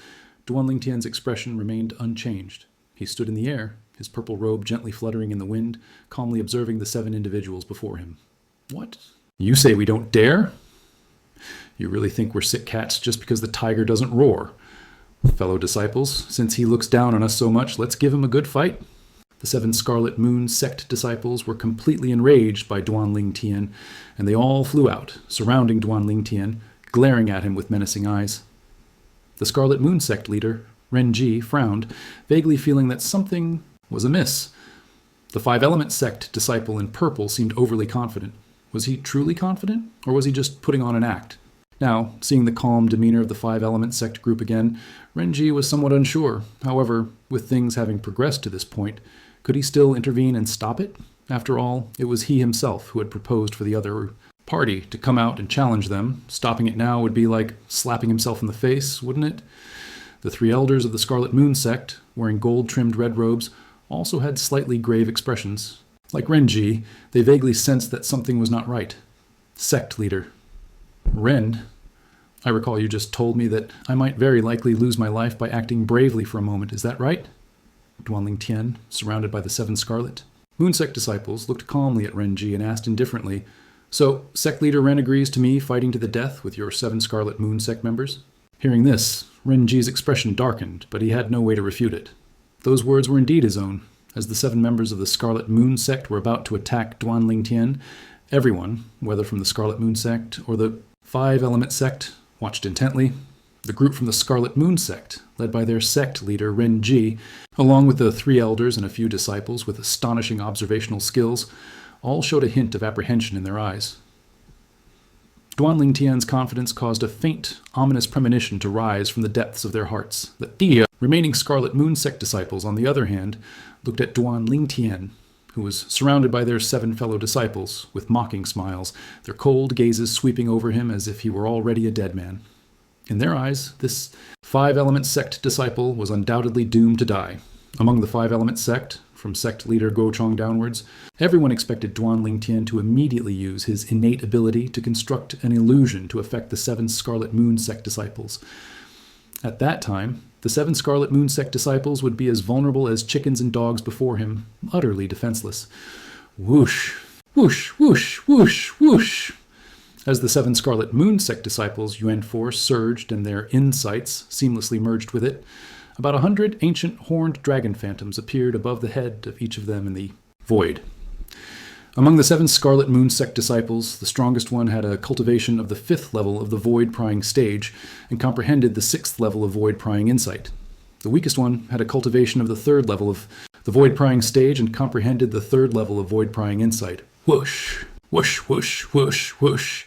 Duanling Tian's expression remained unchanged. He stood in the air, his purple robe gently fluttering in the wind, calmly observing the seven individuals before him. What? You say we don't dare? You really think we're sick cats just because the tiger doesn't roar? Fellow disciples, since he looks down on us so much, let's give him a good fight. The seven Scarlet Moon sect disciples were completely enraged by Duanling Tian, and they all flew out, surrounding Duanling Tian, glaring at him with menacing eyes. The Scarlet Moon sect leader, Renji, frowned, vaguely feeling that something was amiss. The five-element sect disciple in purple seemed overly confident. Was he truly confident, or was he just putting on an act? Now, seeing the calm demeanor of the five-element sect group again, Renji was somewhat unsure. However, with things having progressed to this point, could he still intervene and stop it? After all, it was he himself who had proposed for the other party to come out and challenge them. Stopping it now would be like slapping himself in the face, wouldn't it? The three elders of the Scarlet Moon sect, wearing gold-trimmed red robes, also had slightly grave expressions. Like Renji, they vaguely sensed that something was not right. Sect leader. Ren, I recall you just told me that I might very likely lose my life by acting bravely for a moment. Is that right? Duanling Tian, surrounded by the 7 Scarlet. Moon Sect disciples looked calmly at Renji and asked indifferently, "So, Sect Leader Ren agrees to me fighting to the death with your 7 Scarlet Moon Sect members?" Hearing this, Renji's expression darkened, but he had no way to refute it. Those words were indeed his own. As the 7 members of the Scarlet Moon Sect were about to attack Duanling Tian, everyone, whether from the Scarlet Moon Sect or the 5-Element Sect, watched intently. The group from the Scarlet Moon Sect, led by their sect leader Renji, along with the 3 elders and a few disciples with astonishing observational skills, all showed a hint of apprehension in their eyes. Duanling Tian's confidence caused a faint, ominous premonition to rise from the depths of their hearts. The remaining Scarlet Moon Sect disciples, on the other hand, looked at Duanling Tian, who was surrounded by their 7 fellow disciples, with mocking smiles, their cold gazes sweeping over him as if he were already a dead man. In their eyes, this 5-Element Sect disciple was undoubtedly doomed to die. Among the 5-Element Sect, from sect leader Gochong downwards, everyone expected Duanling Tian to immediately use his innate ability to construct an illusion to affect the 7 Scarlet Moon Sect disciples. At that time, the 7 Scarlet Moon Sect disciples would be as vulnerable as chickens and dogs before him, utterly defenseless. Whoosh, whoosh, whoosh, whoosh, whoosh. As the 7 Scarlet Moon Sect disciples' Yuan force surged and their insights seamlessly merged with it, about 100 ancient horned dragon phantoms appeared above the head of each of them in the void. Among the 7 Scarlet Moon Sect disciples, the strongest one had a cultivation of the 5th level of the void prying stage and comprehended the 6th level of void prying insight. The weakest one had a cultivation of the 3rd level of the void prying stage and comprehended the 3rd level of void prying insight. Whoosh, whoosh, whoosh, whoosh, whoosh.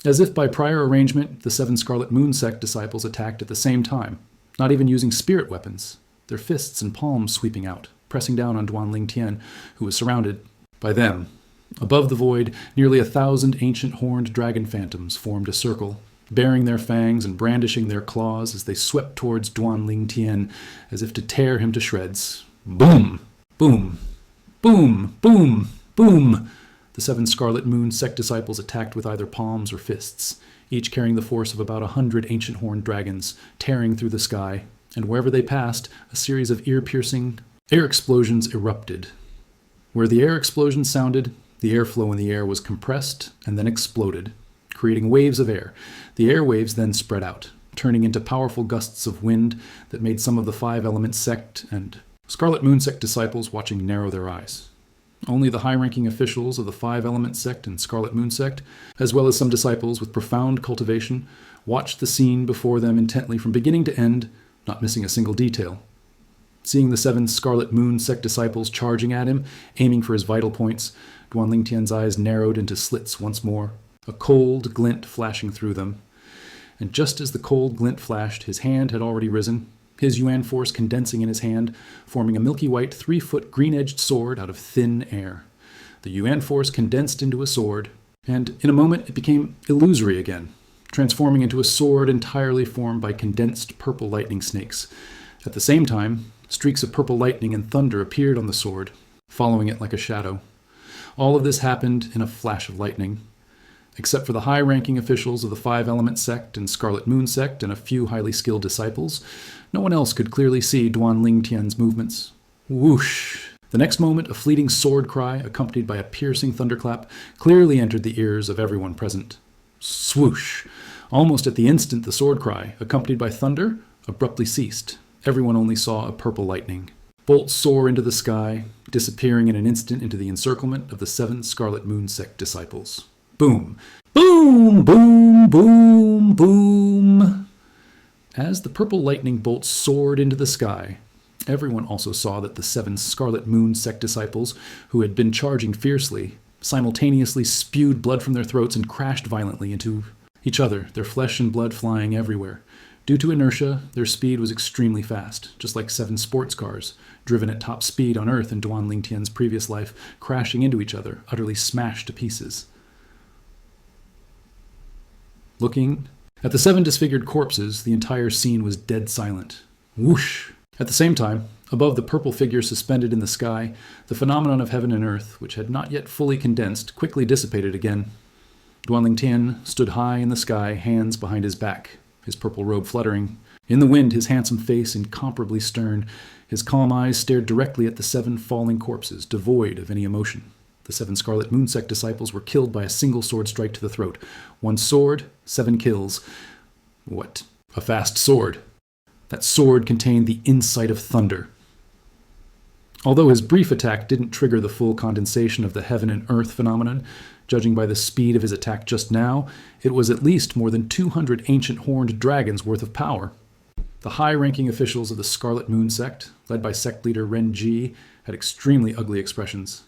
As if by prior arrangement, the 7 Scarlet Moon Sect disciples attacked at the same time, not even using spirit weapons, their fists and palms sweeping out, pressing down on Duanling Tian, who was surrounded by them. Above the void, nearly 1,000 ancient horned dragon phantoms formed a circle, baring their fangs and brandishing their claws as they swept towards Duanling Tian, as if to tear him to shreds. Boom! Boom! Boom! Boom! Boom! The 7 Scarlet Moon Sect disciples attacked with either palms or fists, each carrying the force of about 100 ancient horned dragons, tearing through the sky, and wherever they passed, a series of ear-piercing air explosions erupted. Where the air explosions sounded, the airflow in the air was compressed and then exploded, creating waves of air. The air waves then spread out, turning into powerful gusts of wind that made some of the 5-Element Sect and Scarlet Moon Sect disciples watching narrow their eyes. Only the high-ranking officials of the 5-Element Sect and Scarlet Moon Sect, as well as some disciples with profound cultivation, watched the scene before them intently from beginning to end, not missing a single detail. Seeing the 7 Scarlet Moon Sect disciples charging at him, aiming for his vital points, Duanling Tian's eyes narrowed into slits once more, a cold glint flashing through them. And just as the cold glint flashed, his hand had already risen, his Yuan force condensing in his hand, forming a milky white 3-foot green-edged sword out of thin air. The Yuan force condensed into a sword, and in a moment it became illusory again, transforming into a sword entirely formed by condensed purple lightning snakes. At the same time, streaks of purple lightning and thunder appeared on the sword, following it like a shadow. All of this happened in a flash of lightning. Except for the high-ranking officials of the 5-Element Sect and Scarlet Moon Sect and a few highly skilled disciples, no one else could clearly see Duanling Tian's movements. Whoosh! The next moment, a fleeting sword cry, accompanied by a piercing thunderclap, clearly entered the ears of everyone present. Swoosh! Almost at the instant the sword cry, accompanied by thunder, abruptly ceased. Everyone only saw a purple lightning. Bolts soar into the sky, disappearing in an instant into the encirclement of the 7 Scarlet Moon Sect disciples. Boom! Boom! Boom! Boom! Boom! As the purple lightning bolts soared into the sky, everyone also saw that the 7 Scarlet Moon Sect disciples, who had been charging fiercely, simultaneously spewed blood from their throats and crashed violently into each other, their flesh and blood flying everywhere. Due to inertia, their speed was extremely fast, just like 7 sports cars, driven at top speed on Earth in Duanling Tian's previous life, crashing into each other, utterly smashed to pieces. Looking at the 7 disfigured corpses, the entire scene was dead silent. Whoosh! At the same time, above the purple figure suspended in the sky, the phenomenon of heaven and earth, which had not yet fully condensed, quickly dissipated again. Duanling Tian stood high in the sky, hands behind his back, his purple robe fluttering. In the wind, his handsome face incomparably stern. His calm eyes stared directly at the 7 falling corpses, devoid of any emotion. The 7 Scarlet Moon Sect disciples were killed by a single sword strike to the throat. 1 sword, 7 kills. What? A fast sword. That sword contained the insight of thunder. Although his brief attack didn't trigger the full condensation of the heaven and earth phenomenon, judging by the speed of his attack just now, it was at least more than 200 ancient horned dragons worth of power. The high-ranking officials of the Scarlet Moon Sect, led by sect leader Ren Ji, had extremely ugly expressions.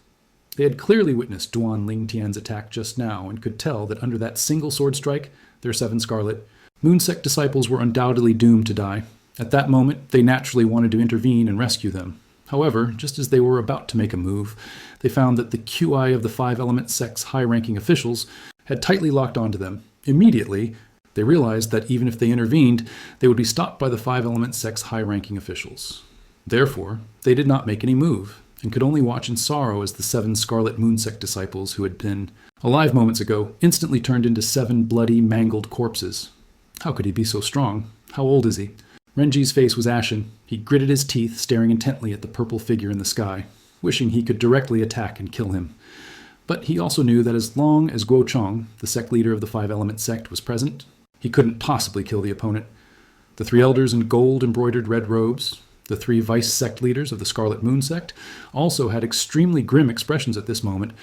They had clearly witnessed Duanling Tian's attack just now and could tell that under that single sword strike, their 7 Scarlet Moon Sect disciples were undoubtedly doomed to die. At that moment, they naturally wanted to intervene and rescue them. However, just as they were about to make a move, they found that the QI of the 5-element sect's high-ranking officials had tightly locked onto them. Immediately, they realized that even if they intervened, they would be stopped by the 5-element sect's high-ranking officials. Therefore, they did not make any move, and could only watch in sorrow as the 7 Scarlet Moon Sect disciples who had been alive moments ago instantly turned into 7 bloody, mangled corpses. How could he be so strong? How old is he? Renji's face was ashen. He gritted his teeth, staring intently at the purple figure in the sky, wishing he could directly attack and kill him. But he also knew that as long as Guo Chong, the sect leader of the 5-element sect, was present, he couldn't possibly kill the opponent. The 3 elders in gold-embroidered red robes, the 3 vice sect leaders of the Scarlet Moon Sect, also had extremely grim expressions at this moment,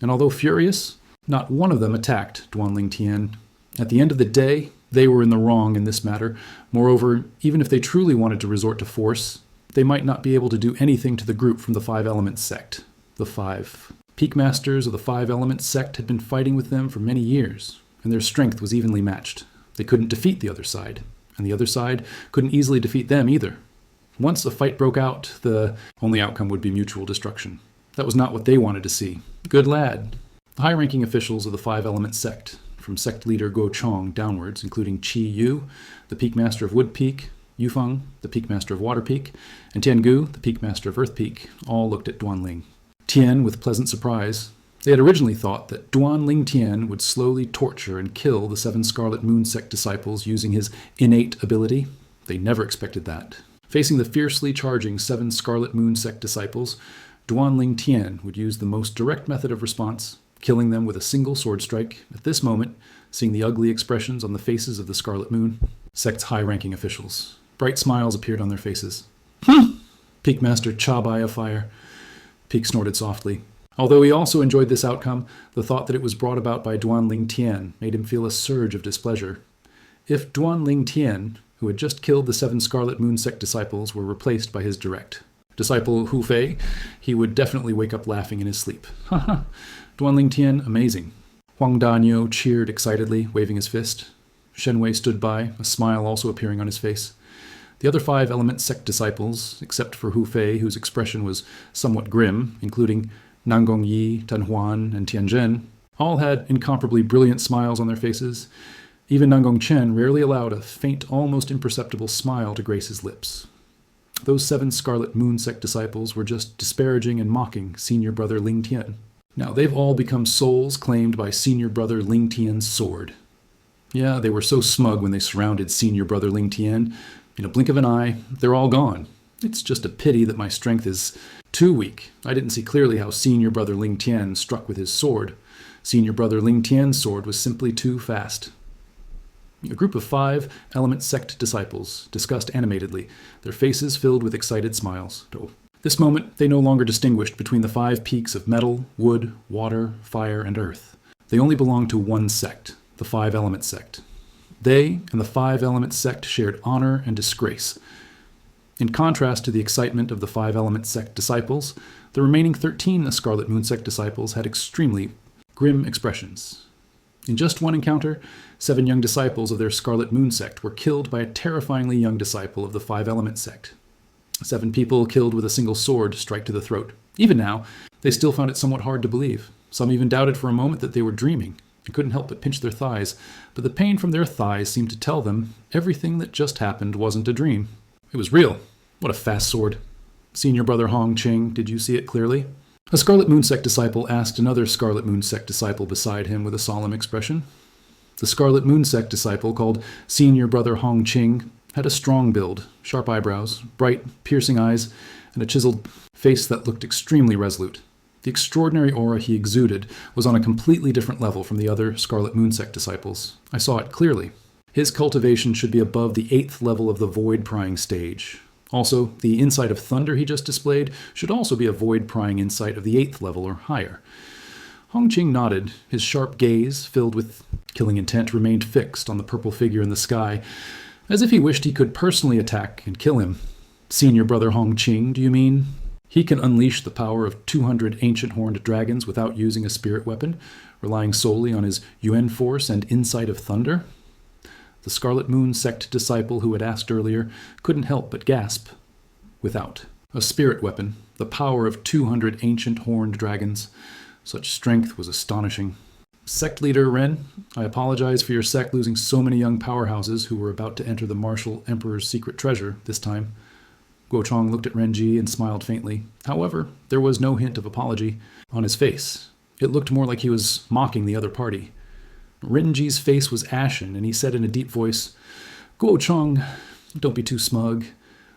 and although furious, not one of them attacked Duanling Tian. At the end of the day, they were in the wrong in this matter. Moreover, even if they truly wanted to resort to force, they might not be able to do anything to the group from the 5-element sect. The 5 peak masters of the 5-element sect had been fighting with them for many years, and their strength was evenly matched. They couldn't defeat the other side, and the other side couldn't easily defeat them either. Once a fight broke out, the only outcome would be mutual destruction. That was not what they wanted to see. Good lad. The high-ranking officials of the 5-element sect, from sect leader Guo Chong downwards, including Qi Yu, the peak master of Wood Peak, Yufeng, the peak master of Water Peak, and Tian Gu, the peak master of Earth Peak, all looked at Duanling. Tian with pleasant surprise. They had originally thought that Duanling Tian would slowly torture and kill the 7 Scarlet Moon Sect disciples using his innate ability. They never expected that. Facing the fiercely charging 7 Scarlet Moon Sect disciples, Duanling Tian would use the most direct method of response, killing them with a single sword strike. At this moment, seeing the ugly expressions on the faces of the Scarlet Moon Sect's high-ranking officials, bright smiles appeared on their faces. Peak Master Chabai of Fire. Peak snorted softly. Although he also enjoyed this outcome, the thought that it was brought about by Duanling Tian made him feel a surge of displeasure. If Duanling Tian, who had just killed the 7 Scarlet Moon Sect disciples, were replaced by his direct disciple Hu Fei, he would definitely wake up laughing in his sleep. Haha, Duanling Tian, amazing. Huang Danyo cheered excitedly, waving his fist. Shen Wei stood by, a smile also appearing on his face. The other 5-element sect disciples, except for Hu Fei, whose expression was somewhat grim, including Nangong Yi, Tan Huan, and Tian Zhen, all had incomparably brilliant smiles on their faces. Even Nangong Chen rarely allowed a faint, almost imperceptible smile to grace his lips. Those 7 Scarlet Moon Sect disciples were just disparaging and mocking senior brother Ling Tian. Now, they've all become souls claimed by senior brother Ling Tian's sword. Yeah, they were so smug when they surrounded senior brother Ling Tian. In a blink of an eye, they're all gone. It's just a pity that my strength is too weak. I didn't see clearly how senior brother Ling Tian struck with his sword. Senior brother Ling Tian's sword was simply too fast. A group of 5-element sect disciples discussed animatedly, their faces filled with excited smiles. This moment, they no longer distinguished between the 5 peaks of metal, wood, water, fire, and earth. They only belonged to one sect, the 5-element sect. They and the 5-element sect shared honor and disgrace. In contrast to the excitement of the 5-element sect disciples, the remaining 13 Scarlet Moon Sect disciples had extremely grim expressions. In just one encounter, 7 young disciples of their Scarlet Moon Sect were killed by a terrifyingly young disciple of the 5-element sect. 7 people killed with a single sword strike to the throat. Even now, they still found it somewhat hard to believe. Some even doubted for a moment that they were dreaming and couldn't help but pinch their thighs, but the pain from their thighs seemed to tell them everything that just happened wasn't a dream. It was real. What a fast sword. Senior brother Hong Ching, did you see it clearly? A Scarlet Moon Sect disciple asked another Scarlet Moon Sect disciple beside him with a solemn expression. The Scarlet Moon Sect disciple, called Senior Brother Hong Qing, had a strong build, sharp eyebrows, bright, piercing eyes, and a chiseled face that looked extremely resolute. The extraordinary aura he exuded was on a completely different level from the other Scarlet Moon Sect disciples. I saw it clearly. His cultivation should be above the 8th level of the void-prying stage. Also, the insight of thunder he just displayed should also be a void-prying insight of the 8th level or higher. Hong Qing nodded. His sharp gaze, filled with killing intent, remained fixed on the purple figure in the sky, as if he wished he could personally attack and kill him. Senior Brother Hong Qing, do you mean? He can unleash the power of 200 ancient horned dragons without using a spirit weapon, relying solely on his Yuan force and insight of thunder? The Scarlet Moon Sect disciple who had asked earlier couldn't help but gasp. Without a spirit weapon, the power of 200 ancient horned dragons. Such strength was astonishing. Sect leader Ren, I apologize for your sect losing so many young powerhouses who were about to enter the Martial Emperor's secret treasure this time. Guo Chong looked at Renji and smiled faintly. However, there was no hint of apology on his face. It looked more like he was mocking the other party. Renji's face was ashen, and he said in a deep voice, Guo Chong, don't be too smug.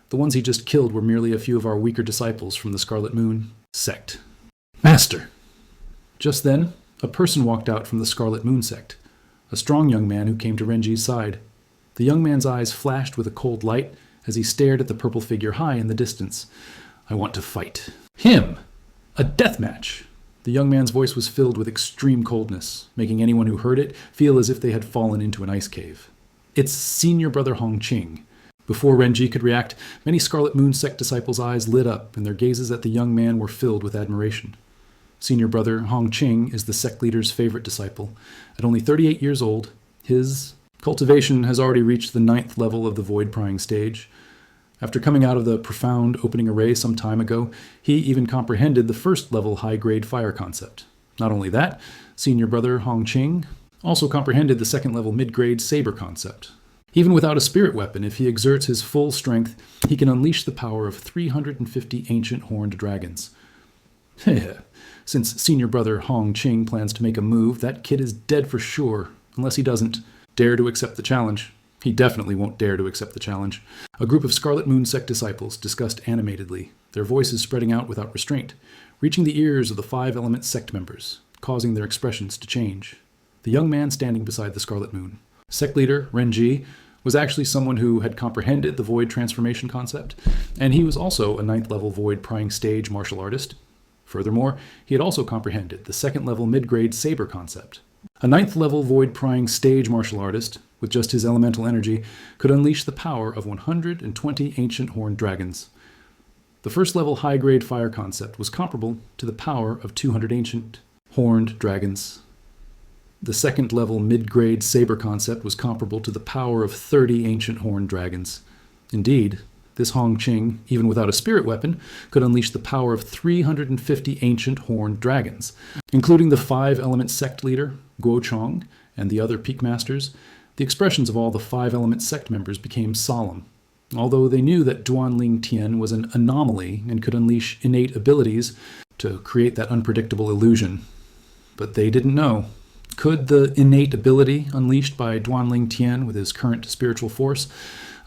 The ones he just killed were merely a few of our weaker disciples from the Scarlet Moon Sect. Master! Just then, a person walked out from the Scarlet Moon Sect, a strong young man who came to Renji's side. The young man's eyes flashed with a cold light as he stared at the purple figure high in the distance. I want to fight. Him! A death match! The young man's voice was filled with extreme coldness, making anyone who heard it feel as if they had fallen into an ice cave. It's Senior Brother Hong Qing. Before Renji could react, many Scarlet Moon Sect disciples' eyes lit up, and their gazes at the young man were filled with admiration. Senior Brother Hong Qing is the sect leader's favorite disciple. At only 38 years old, his cultivation has already reached the 9th level of the void-prying stage. After coming out of the profound opening array some time ago, he even comprehended the first-level high-grade fire concept. Not only that, Senior Brother Hong Qing also comprehended the second-level mid-grade saber concept. Even without a spirit weapon, if he exerts his full strength, he can unleash the power of 350 ancient horned dragons. Since Senior Brother Hong Qing plans to make a move, that kid is dead for sure, unless he doesn't dare to accept the challenge. He definitely won't dare to accept the challenge. A group of Scarlet Moon Sect disciples discussed animatedly, their voices spreading out without restraint, reaching the ears of the 5-element sect members, causing their expressions to change. The young man standing beside the Scarlet Moon, sect leader Renji, was actually someone who had comprehended the void transformation concept, and he was also a 9th-level void-prying stage martial artist. Furthermore, he had also comprehended the 2nd-level mid-grade saber concept. A 9th-level void-prying stage martial artist, with just his elemental energy, could unleash the power of 120 ancient horned dragons. The first-level high-grade fire concept was comparable to the power of 200 ancient horned dragons. The 2nd-level mid-grade saber concept was comparable to the power of 30 ancient horned dragons. Indeed, this Hong Qing, even without a spirit weapon, could unleash the power of 350 ancient horned dragons, including the 5-element sect leader, Guo Chong, and the other peak masters. The expressions of all the 5-element sect members became solemn. Although they knew that Duanling Tian was an anomaly and could unleash innate abilities to create that unpredictable illusion. But they didn't know. Could the innate ability unleashed by Duanling Tian with his current spiritual force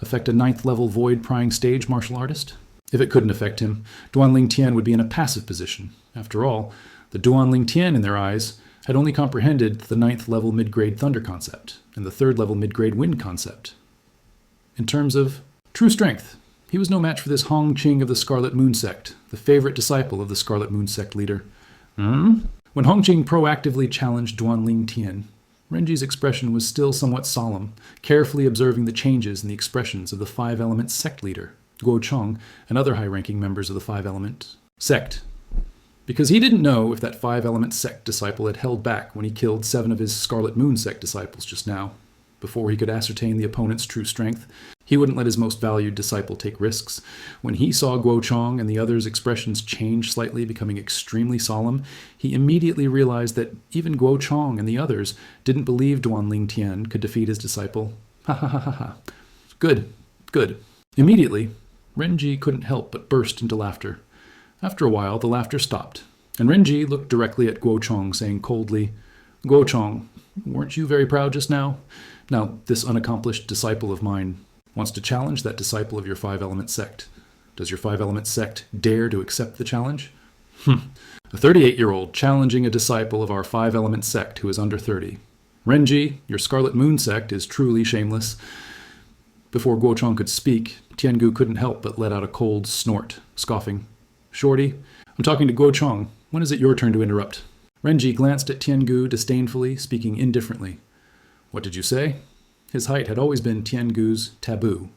affect a 9th-level void-prying stage martial artist? If it couldn't affect him, Duanling Tian would be in a passive position. After all, the Duanling Tian in their eyes had only comprehended the 9th-level mid-grade thunder concept and the 3rd-level mid-grade wind concept. In terms of true strength, he was no match for this Hong Qing of the Scarlet Moon Sect, the favorite disciple of the Scarlet Moon Sect leader. When Hong Qing proactively challenged Duanling Tian, Renji's expression was still somewhat solemn, carefully observing the changes in the expressions of the 5-element sect leader, Guo Chong, and other high-ranking members of the 5-element sect. Because he didn't know if that 5-element sect disciple had held back when he killed 7 of his Scarlet Moon Sect disciples just now. Before he could ascertain the opponent's true strength, he wouldn't let his most valued disciple take risks. When he saw Guo Chong and the others' expressions change slightly, becoming extremely solemn, he immediately realized that even Guo Chong and the others didn't believe Duanling Tian could defeat his disciple. Ha ha ha ha ha. Good, good. Immediately, Renji couldn't help but burst into laughter. After a while, the laughter stopped, And Renji looked directly at Guo Chong, saying coldly, Guo Chong, weren't you very proud just now? Now, this unaccomplished disciple of mine wants to challenge that disciple of your five-element sect. Does your five-element sect dare to accept the challenge? A 38-year-old challenging a disciple of our five-element sect who is under 30. Renji, your Scarlet Moon sect is truly shameless. Before Guo Chong could speak, Tiangu couldn't help but let out a cold snort, scoffing. Shorty, I'm talking to Guo Chong. When is it your turn to interrupt? Renji glanced at Tiangu disdainfully, speaking indifferently. What did you say? His height had always been Tiangu's taboo.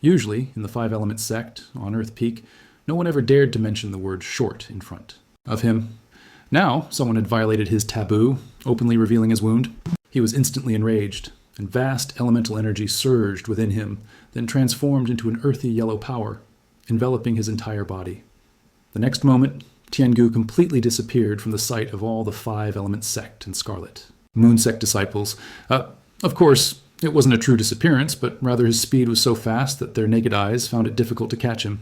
Usually, in the five-element sect, on Earth Peak, no one ever dared to mention the word short in front of him. Now, someone had violated his taboo, openly revealing his wound. He was instantly enraged, and vast elemental energy surged within him, then transformed into an earthy yellow power, enveloping his entire body. The next moment, Tiangu completely disappeared from the sight of all the five-element sect and Scarlet Moon sect disciples. Of course, it wasn't a true disappearance, but rather his speed was so fast that their naked eyes found it difficult to catch him.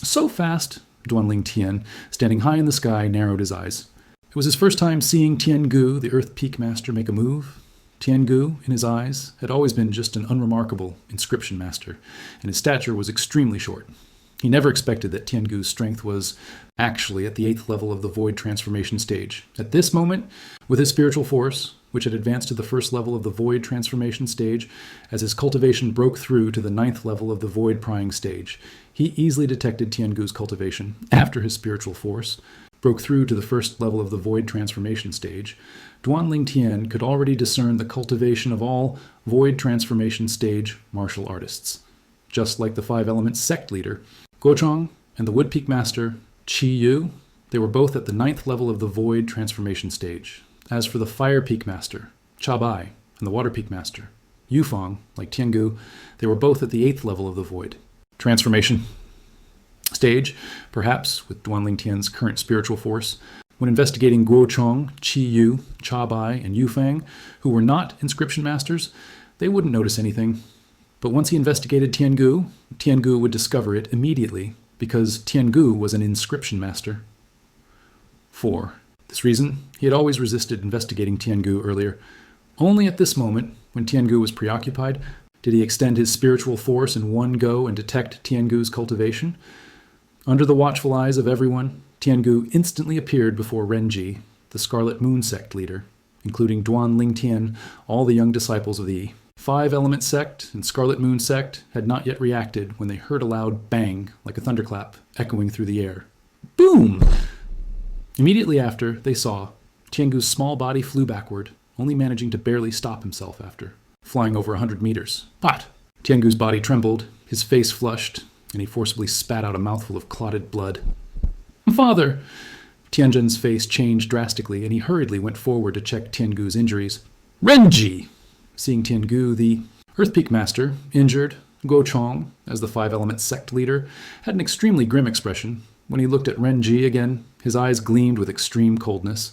So fast, Duanling Tian, standing high in the sky, narrowed his eyes. It was his first time seeing Tiangu, the Earth Peak Master, make a move. Tiangu, in his eyes, had always been just an unremarkable inscription master, and his stature was extremely short. He never expected that Tiangu's strength was actually at the 8th level of the Void Transformation stage. At this moment, with his spiritual force, which had advanced to the 1st level of the Void Transformation stage, as his cultivation broke through to the 9th level of the Void Prying stage, he easily detected Tiangu's cultivation after his spiritual force broke through to the 1st level of the Void Transformation stage. Duanling Tian could already discern the cultivation of all Void Transformation stage martial artists. Just like the five-element sect leader, Guo Chong and the Wood Peak Master, Qi Yu, they were both at the 9th level of the Void Transformation stage. As for the Fire Peak Master, Cha Bai, and the Water Peak Master, Yu Fang, like Tiangu, they were both at the 8th level of the Void Transformation stage, perhaps with Duanling Tian's current spiritual force. When investigating Guo Chong, Qi Yu, Cha Bai, and Yu Fang, who were not inscription masters, they wouldn't notice anything. But once he investigated Tiangu, Tiangu would discover it immediately, because Tiangu was an inscription master. For this reason, he had always resisted investigating Tiangu earlier. Only at this moment, when Tiangu was preoccupied, did he extend his spiritual force in one go and detect Tiangu's cultivation. Under the watchful eyes of everyone, Tiangu instantly appeared before Renji, the Scarlet Moon sect leader, including Duanling Tian, all the young disciples of the Five-Element sect and Scarlet Moon sect had not yet reacted when they heard a loud bang, like a thunderclap, echoing through the air. Boom! Immediately after, they saw Tiangu's small body flew backward, only managing to barely stop himself after flying over 100 meters. But Tiangu's body trembled, his face flushed, and he forcibly spat out a mouthful of clotted blood. Father! Tianjin's face changed drastically, and he hurriedly went forward to check Tiangu's injuries. Renji! Seeing Tiangu, the Earth Peak Master, injured, Guo Chong, as the five-element sect leader, had an extremely grim expression. When he looked at Renji again, his eyes gleamed with extreme coldness.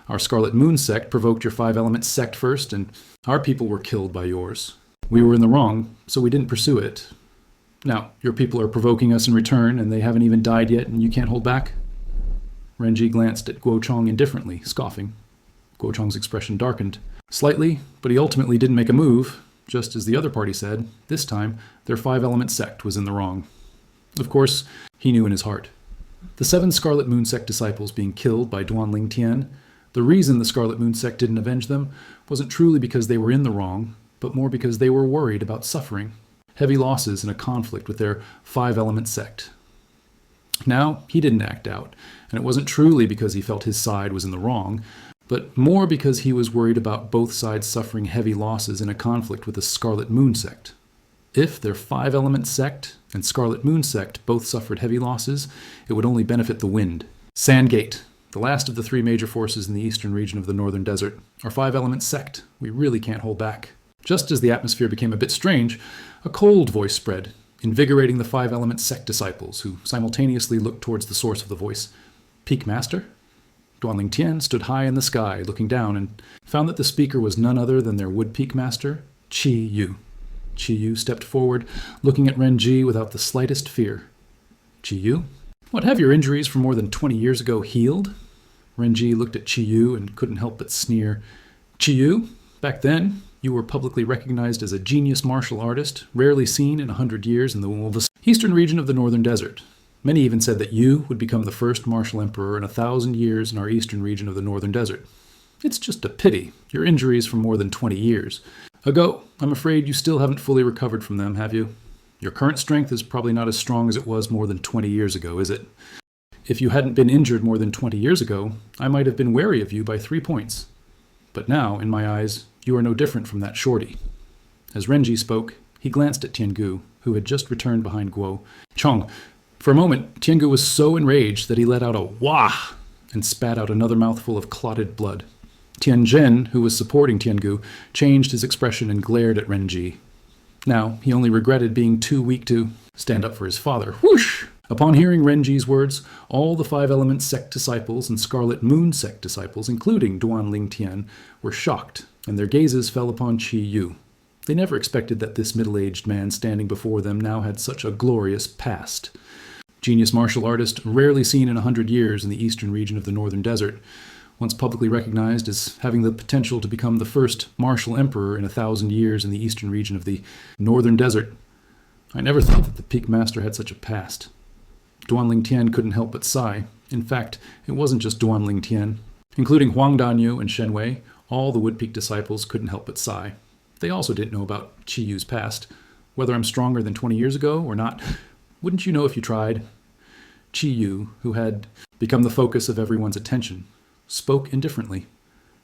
Our Scarlet Moon sect provoked your five-element sect first, and our people were killed by yours. We were in the wrong, so we didn't pursue it. Now, your people are provoking us in return, and they haven't even died yet, and you can't hold back? Renji glanced at Guo Chong indifferently, scoffing. Guo Chong's expression darkened slightly, but he ultimately didn't make a move. Just as the other party said, this time, their five-element sect was in the wrong. Of course, he knew in his heart. The 7 Scarlet Moon sect disciples being killed by Duanling Tian, the reason the Scarlet Moon sect didn't avenge them wasn't truly because they were in the wrong, but more because they were worried about suffering heavy losses in a conflict with their five-element sect. Now, he didn't act out, and it wasn't truly because he felt his side was in the wrong, but more because he was worried about both sides suffering heavy losses in a conflict with the Scarlet Moon sect. If their five-element sect and Scarlet Moon sect both suffered heavy losses, it would only benefit the wind. Sandgate, the last of the 3 major forces in the eastern region of the northern desert. Our five-element sect, we really can't hold back. Just as the atmosphere became a bit strange, a cold voice spread, invigorating the five-element sect disciples, who simultaneously looked towards the source of the voice. Peak Master? Duanling Tian stood high in the sky, looking down, and found that the speaker was none other than their Wood Peak Master, Qi Yu. Qi Yu stepped forward, looking at Renji without the slightest fear. Qi Yu? What, have your injuries from more than 20 years ago healed? Renji looked at Chiyu and couldn't help but sneer. Chiyu, back then, you were publicly recognized as a genius martial artist, rarely seen in 100 years in the eastern region of the Northern Desert. Many even said that you would become the first martial emperor in 1,000 years in our eastern region of the Northern Desert. It's just a pity. Your injuries from more than 20 years ago, I'm afraid you still haven't fully recovered from them, have you? Your current strength is probably not as strong as it was more than 20 years ago, is it? If you hadn't been injured more than 20 years ago, I might have been wary of you by 3 points. But now, in my eyes, you are no different from that shorty. As Renji spoke, he glanced at Tiangu, who had just returned behind Guo. Chong. For a moment, Tiangu was so enraged that he let out a wah and spat out another mouthful of clotted blood. Tianzhen, who was supporting Tiangu, changed his expression and glared at Renji. Now, he only regretted being too weak to stand up for his father. Whoosh! Upon hearing Renji's words, all the Five Elements sect disciples and Scarlet Moon sect disciples, including Duanling Tian, were shocked, and their gazes fell upon Chi Yu. They never expected that this middle-aged man standing before them now had such a glorious past. Genius martial artist, rarely seen in 100 years in the eastern region of the Northern Desert, once publicly recognized as having the potential to become the first martial emperor in 1,000 years in the eastern region of the Northern Desert. I never thought that the Peak Master had such a past. Duanling Tian couldn't help but sigh. In fact, it wasn't just Duanling Tian. Including Huang Danyu and Shen Wei, all the Wood Peak disciples couldn't help but sigh. They also didn't know about Chi Yu's past. Whether I'm stronger than 20 years ago or not, wouldn't you know if you tried? Chi Yu, who had become the focus of everyone's attention, spoke indifferently.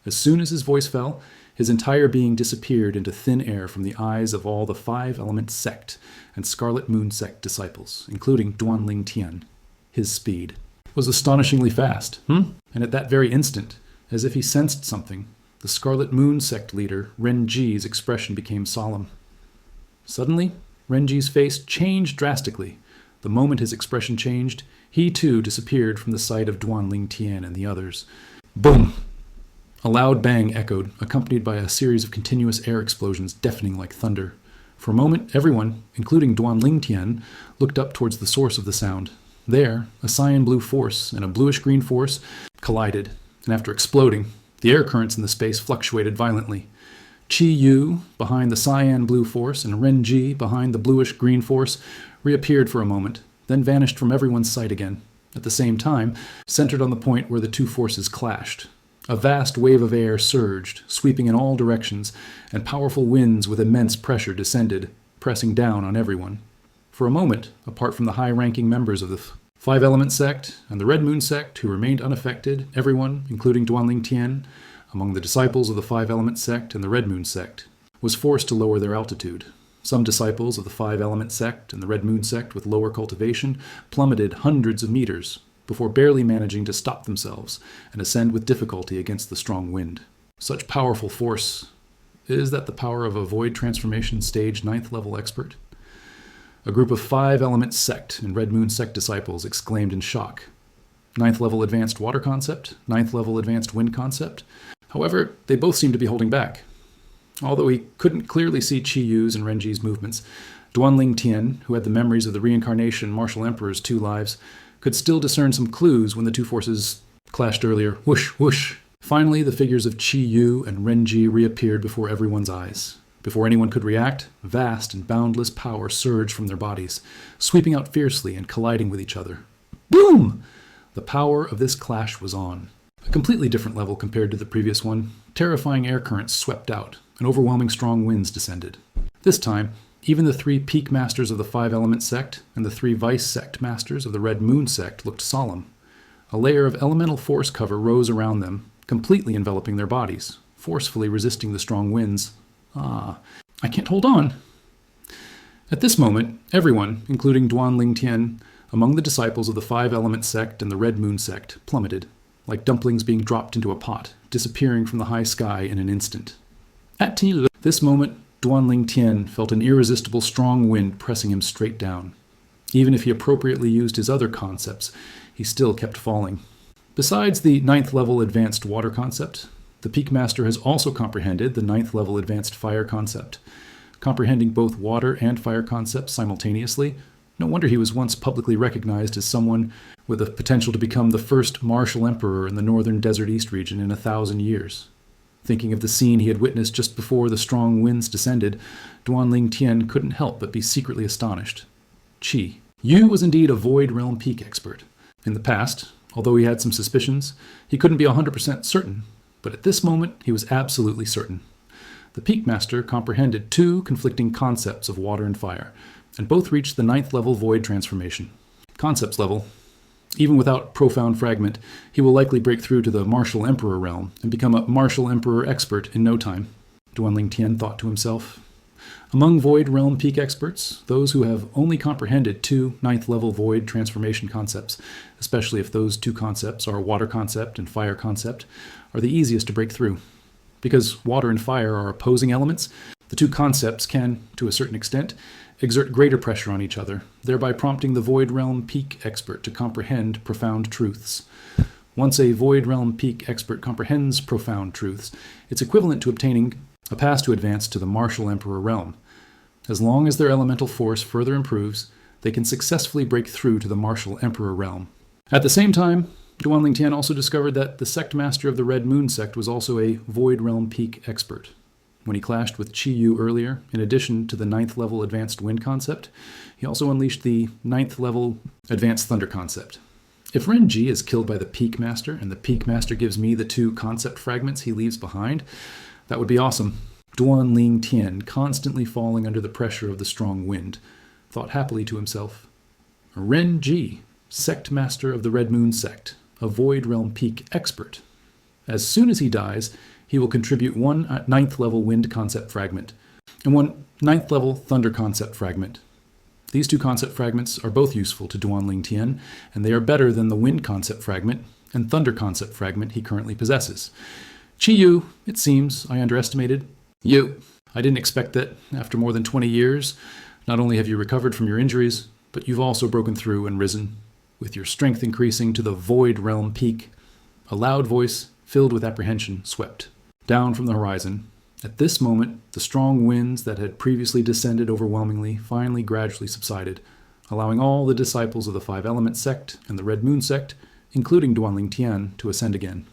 As soon as his voice fell, his entire being disappeared into thin air from the eyes of all the Five Elements sect and Scarlet Moon sect disciples, including Duanling Tian. His speed was astonishingly fast, And at that very instant, as if he sensed something, the Scarlet Moon sect leader, Renji's expression became solemn. Suddenly, Renji's face changed drastically. The moment his expression changed, he too disappeared from the sight of Duanling Tian and the others. Boom! A loud bang echoed, accompanied by a series of continuous air explosions deafening like thunder. For a moment, everyone, including Duanling Tian, looked up towards the source of the sound. There, a cyan blue force and a bluish-green force collided, and after exploding, the air currents in the space fluctuated violently. Chi Yu, behind the cyan blue force, and Renji, behind the bluish-green force, reappeared for a moment, then vanished from everyone's sight again, at the same time, centered on the point where the two forces clashed. A vast wave of air surged, sweeping in all directions, and powerful winds with immense pressure descended, pressing down on everyone. For a moment, apart from the high-ranking members of the Five Element sect and the Red Moon sect, who remained unaffected, everyone, including Duanling Tian, among the disciples of the Five Element sect and the Red Moon sect, was forced to lower their altitude. Some disciples of the Five Element sect and the Red Moon sect with lower cultivation plummeted hundreds of meters, before barely managing to stop themselves and ascend with difficulty against the strong wind. Such powerful force. Is that the power of a Void Transformation Stage 9th level expert? A group of Five Element sect and Red Moon sect disciples exclaimed in shock. 9th level advanced water concept, 9th level advanced wind concept. However, they both seemed to be holding back. Although he couldn't clearly see Chi Yu's and Renji's movements, Duanling Tian, who had the memories of the reincarnation Martial Emperor's 2 lives, could still discern some clues when the two forces clashed earlier. Whoosh, whoosh. Finally, the figures of Chi Yu and Renji reappeared before everyone's eyes. Before anyone could react, vast and boundless power surged from their bodies, sweeping out fiercely and colliding with each other. Boom! The power of this clash was on. A completely different level compared to the previous one. Terrifying air currents swept out, and overwhelming strong winds descended. This time, even the 3 peak masters of the Five Element sect and the 3 vice sect masters of the Red Moon sect looked solemn. A layer of elemental force cover rose around them, completely enveloping their bodies, forcefully resisting the strong winds. I can't hold on. At this moment, everyone, including Duanling Tian, among the disciples of the Five Element sect and the Red Moon sect, plummeted, like dumplings being dropped into a pot, disappearing from the high sky in an instant. At this moment, Duanling Tian felt an irresistible strong wind pressing him straight down. Even if he appropriately used his other concepts, he still kept falling. Besides the 9th level advanced water concept, the Peak Master has also comprehended the 9th level advanced fire concept. Comprehending both water and fire concepts simultaneously, No wonder he was once publicly recognized as someone with the potential to become the first martial emperor in the northern Desert East region in 1,000 years. Thinking of the scene he had witnessed just before the strong winds descended, Duanling Tian couldn't help but be secretly astonished. Qi. Yu was indeed a Void Realm Peak expert. In the past, although he had some suspicions, he couldn't be 100% certain, but at this moment he was absolutely certain. The Peak Master comprehended two conflicting concepts of water and fire, and both reached the 9th level Void transformation. Concepts level. Even without Profound Fragment, he will likely break through to the Martial Emperor realm and become a Martial Emperor expert in no time, Duanling Tian thought to himself. Among Void Realm Peak experts, those who have only comprehended two 9th level Void transformation concepts, especially if those two concepts are Water Concept and Fire Concept, are the easiest to break through. Because water and fire are opposing elements, the two concepts can, to a certain extent, exert greater pressure on each other, thereby prompting the Void Realm Peak expert to comprehend profound truths. Once a Void Realm Peak expert comprehends profound truths, it's equivalent to obtaining a pass to advance to the Martial Emperor realm. As long as their elemental force further improves, they can successfully break through to the Martial Emperor realm. At the same time, Duanling Tian also discovered that the sect master of the Red Moon sect was also a Void Realm Peak expert. When he clashed with Qi Yu earlier, in addition to the 9th level Advanced Wind concept, he also unleashed the 9th level Advanced Thunder concept. If Renji is killed by the Peak Master, and the Peak Master gives me the two concept fragments he leaves behind, that would be awesome. Duanling Tian, constantly falling under the pressure of the strong wind, thought happily to himself. Renji, sect master of the Red Moon sect, a Void Realm Peak expert. As soon as he dies, he will contribute one 9th level Wind concept fragment and one 9th level Thunder concept fragment. These two concept fragments are both useful to Duanling Tian, and they are better than the Wind concept fragment and Thunder concept fragment he currently possesses. Qi Yu, it seems, I underestimated. You. I didn't expect that, after more than 20 years, not only have you recovered from your injuries, but you've also broken through and risen, with your strength increasing to the Void Realm Peak. A loud voice, filled with apprehension, swept down from the horizon. At this moment, the strong winds that had previously descended overwhelmingly finally gradually subsided, allowing all the disciples of the Five Element sect and the Red Moon sect, including Duanling Tian, to ascend again.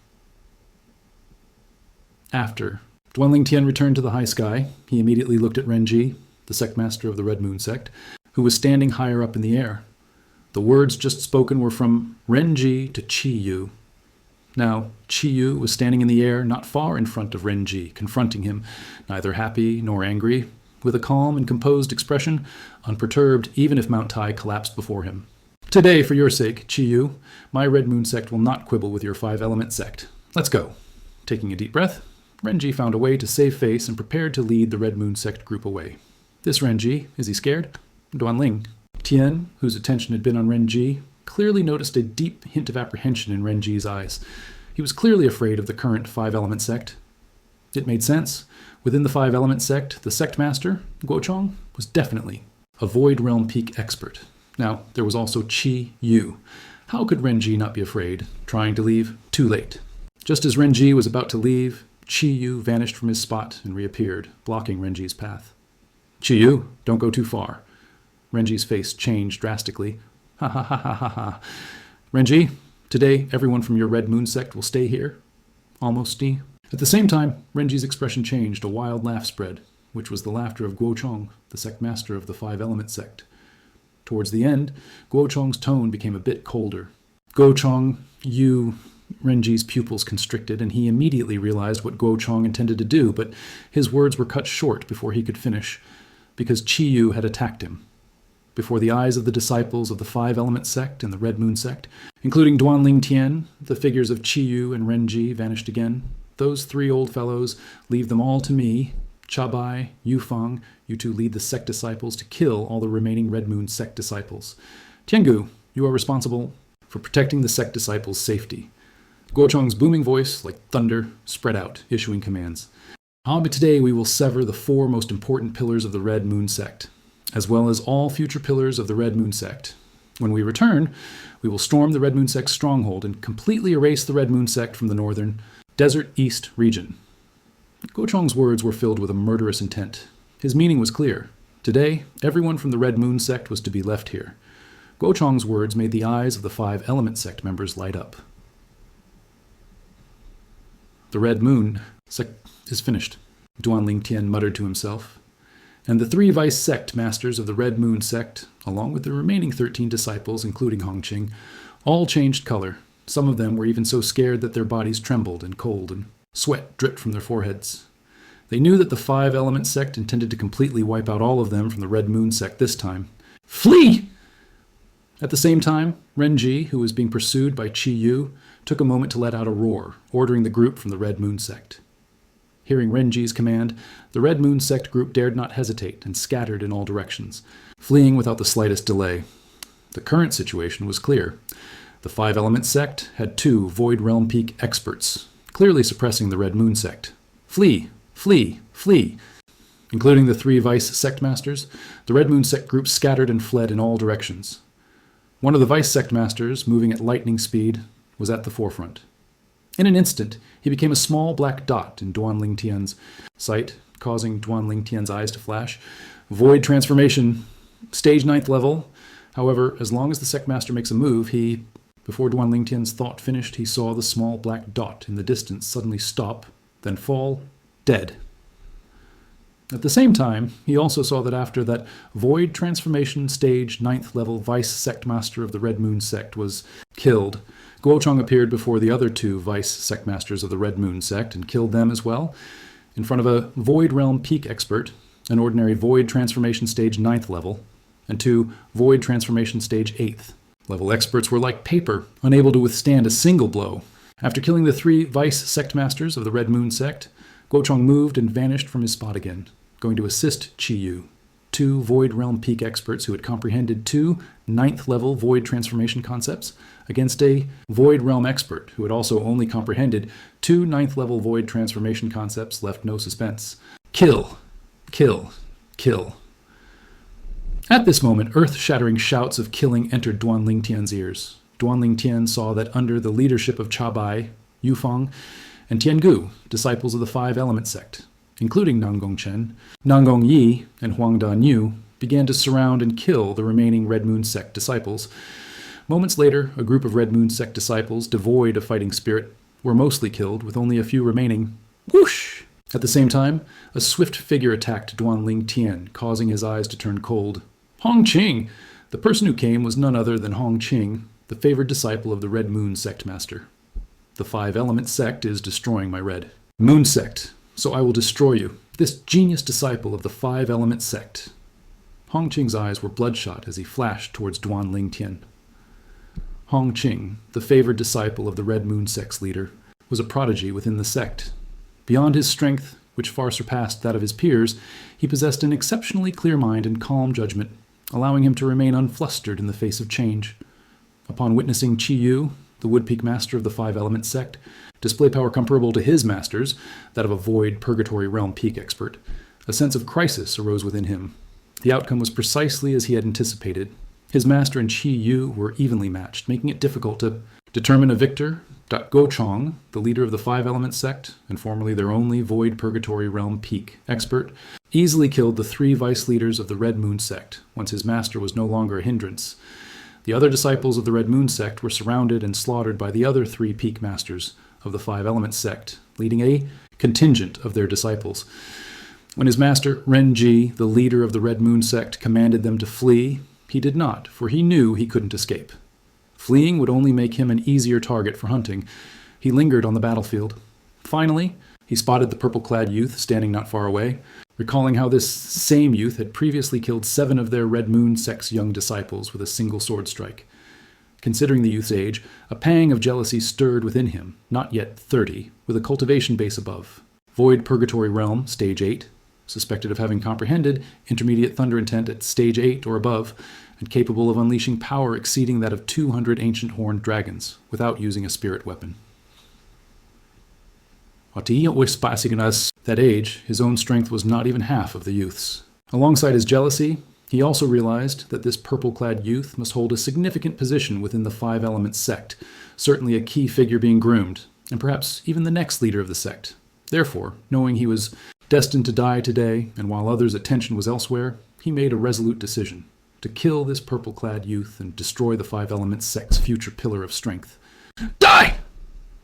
After Duanling Tian returned to the high sky, he immediately looked at Renji, the sect master of the Red Moon sect, who was standing higher up in the air. The words just spoken were from Renji to Qi Yu. Now, Qi Yu was standing in the air not far in front of Renji, confronting him, neither happy nor angry, with a calm and composed expression, unperturbed even if Mount Tai collapsed before him. Today, for your sake, Qi Yu, my Red Moon sect will not quibble with your Five Element sect. Let's go. Taking a deep breath, Renji found a way to save face and prepared to lead the Red Moon sect group away. This Renji, is he scared? Duanling Tian, whose attention had been on Renji, clearly noticed a deep hint of apprehension in Renji's eyes. He was clearly afraid of the current Five Element sect. It made sense. Within the Five Element sect, the sect master, Guochong, was definitely a Void Realm Peak expert. Now, there was also Qi Yu. How could Renji not be afraid? Trying to leave? Too late. Just as Renji was about to leave, Qi Yu vanished from his spot and reappeared, blocking Renji's path. Qi Yu, don't go too far. Renji's face changed drastically. Ha ha ha ha ha ha. Renji, today everyone from your Red Moon sect will stay here. Almost-y. At the same time, Renji's expression changed. A wild laugh spread, which was the laughter of Guochong, the sect master of the Five Element sect. Towards the end, Guochong's tone became a bit colder. Guochong, Renji's pupils constricted, and he immediately realized what Guochong intended to do, but his words were cut short before he could finish, because Qi Yu had attacked him. Before the eyes of the disciples of the Five Element sect and the Red Moon sect, including Duanling Tian, the figures of Qi Yu and Renji vanished again. Those three old fellows, leave them all to me. Chabai, Yufeng, you two lead the sect disciples to kill all the remaining Red Moon sect disciples. Tiangu, you are responsible for protecting the sect disciples' safety. Guochong's booming voice, like thunder, spread out, issuing commands. Today we will sever the four most important pillars of the Red Moon sect, as well as all future pillars of the Red Moon sect. When we return, we will storm the Red Moon sect's stronghold and completely erase the Red Moon sect from the northern Desert East region. Guochong's words were filled with a murderous intent. His meaning was clear. Today, everyone from the Red Moon sect was to be left here. Guochong's words made the eyes of the 5 Element sect members light up. The Red Moon sect is finished, Duanling Tian muttered to himself. And the 3 vice sect masters of the Red Moon sect, along with the remaining 13 disciples, including Hongqing, all changed color. Some of them were even so scared that their bodies trembled and cold, and sweat dripped from their foreheads. They knew that the 5 Element sect intended to completely wipe out all of them from the Red Moon sect this time. Flee! At the same time, Renji, who was being pursued by Chi Yu, took a moment to let out a roar, ordering the group from the Red Moon sect. Hearing Renji's command, the Red Moon sect group dared not hesitate and scattered in all directions, fleeing without the slightest delay. The current situation was clear. The 5 Element sect had 2 Void Realm Peak experts, clearly suppressing the Red Moon sect. Flee! Flee! Flee! Including the 3 vice sect masters, the Red Moon sect group scattered and fled in all directions. One of the vice sect masters, moving at lightning speed, was at the forefront. In an instant, he became a small black dot in Duanling Tian's sight, causing Duanling Tian's eyes to flash. Void transformation, stage 9th level. However, as long as the sect master makes a move, before Duanling Tian's thought finished, he saw the small black dot in the distance suddenly stop, then fall, dead. At the same time, he also saw that after that void transformation stage 9th level vice sect master of the Red Moon sect was killed, Guochong appeared before the other 2 vice sect masters of the Red Moon sect and killed them as well, in front of a Void Realm Peak expert, an ordinary Void Transformation Stage 9th level, and 2 Void Transformation Stage 8th level experts were like paper, unable to withstand a single blow. After killing the 3 vice sect masters of the Red Moon sect, Guochong moved and vanished from his spot again, going to assist Chi Yu, 2 Void Realm Peak experts who had comprehended 2 9th level Void Transformation concepts, against a Void Realm expert who had also only comprehended 2 9th level Void Transformation concepts left no suspense. Kill! Kill! Kill! At this moment, earth-shattering shouts of killing entered Duanling Tian's ears. Duanling Tian saw that under the leadership of Chabai, Yufeng, and Tiangu, disciples of the 5 Element sect, including Nanggong Chen, Nanggong Yi, and Huang Da Niu, began to surround and kill the remaining Red Moon sect disciples. Moments later, a group of Red Moon sect disciples, devoid of fighting spirit, were mostly killed, with only a few remaining. Whoosh! At the same time, a swift figure attacked Duanling Tian, causing his eyes to turn cold. Hongqing! The person who came was none other than Hongqing, the favored disciple of the Red Moon sect master. The 5 Element sect is destroying my Red Moon sect, so I will destroy you, this genius disciple of the 5 Element sect. Hongqing's eyes were bloodshot as he flashed towards Duanling Tian. Hongqing, the favored disciple of the Red Moon sect's leader, was a prodigy within the sect. Beyond his strength, which far surpassed that of his peers, he possessed an exceptionally clear mind and calm judgment, allowing him to remain unflustered in the face of change. Upon witnessing Chi Yu, the Woodpeak master of the 5 Element sect, display power comparable to his master's, that of a Void Purgatory Realm Peak expert, a sense of crisis arose within him. The outcome was precisely as he had anticipated. His master and Chi Yu were evenly matched, making it difficult to determine a victor. Guochong, the leader of the 5 Element sect, and formerly their only Void Purgatory Realm Peak expert, easily killed the 3 vice leaders of the Red Moon sect, once his master was no longer a hindrance. The other disciples of the Red Moon sect were surrounded and slaughtered by the other 3 peak masters of the 5 Element sect, leading a contingent of their disciples. When his master, Renji, the leader of the Red Moon sect, commanded them to flee, he did not, for he knew he couldn't escape. Fleeing would only make him an easier target for hunting. He lingered on the battlefield. Finally, he spotted the purple-clad youth standing not far away, recalling how this same youth had previously killed 7 of their Red Moon sect's young disciples with a single sword strike. Considering the youth's age, a pang of jealousy stirred within him, not yet 30, with a cultivation base above. Void Purgatory Realm, Stage 8, suspected of having comprehended intermediate thunder intent at Stage 8 or above, and capable of unleashing power exceeding that of 200 ancient horned dragons, without using a spirit weapon. At that age, his own strength was not even half of the youth's. Alongside his jealousy, he also realized that this purple-clad youth must hold a significant position within the 5 Element sect, certainly a key figure being groomed, and perhaps even the next leader of the sect. Therefore, knowing he was destined to die today, and while others' attention was elsewhere, he made a resolute decision to kill this purple-clad youth and destroy the Five Elements sect's future pillar of strength. Die!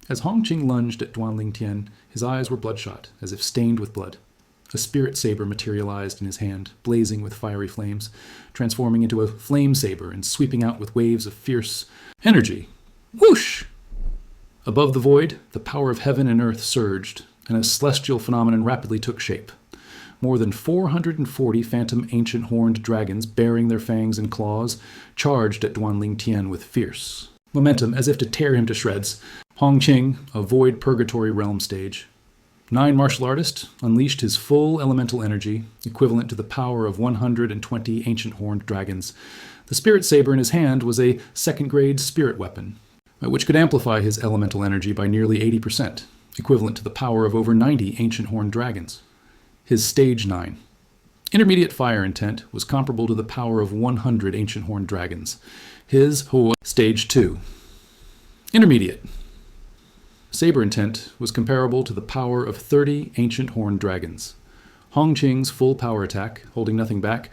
As Hong Qing lunged at Duanling Tian, his eyes were bloodshot, as if stained with blood. A spirit saber materialized in his hand, blazing with fiery flames, transforming into a flame saber and sweeping out with waves of fierce energy. Whoosh! Above the void, the power of heaven and earth surged, and a celestial phenomenon rapidly took shape. More than 440 phantom ancient horned dragons, bearing their fangs and claws, charged at Duanling Tian with fierce momentum, as if to tear him to shreds. Hong Qing, a void purgatory realm stage. 9 martial artist unleashed his full elemental energy, equivalent to the power of 120 ancient horned dragons. The spirit saber in his hand was a second-grade spirit weapon, which could amplify his elemental energy by nearly 80%, equivalent to the power of over 90 ancient horned dragons. His stage 9. Intermediate fire intent was comparable to the power of 100 ancient horned dragons. His stage 2. Intermediate. Saber intent was comparable to the power of 30 ancient horned dragons. Hong Qing's full power attack, holding nothing back,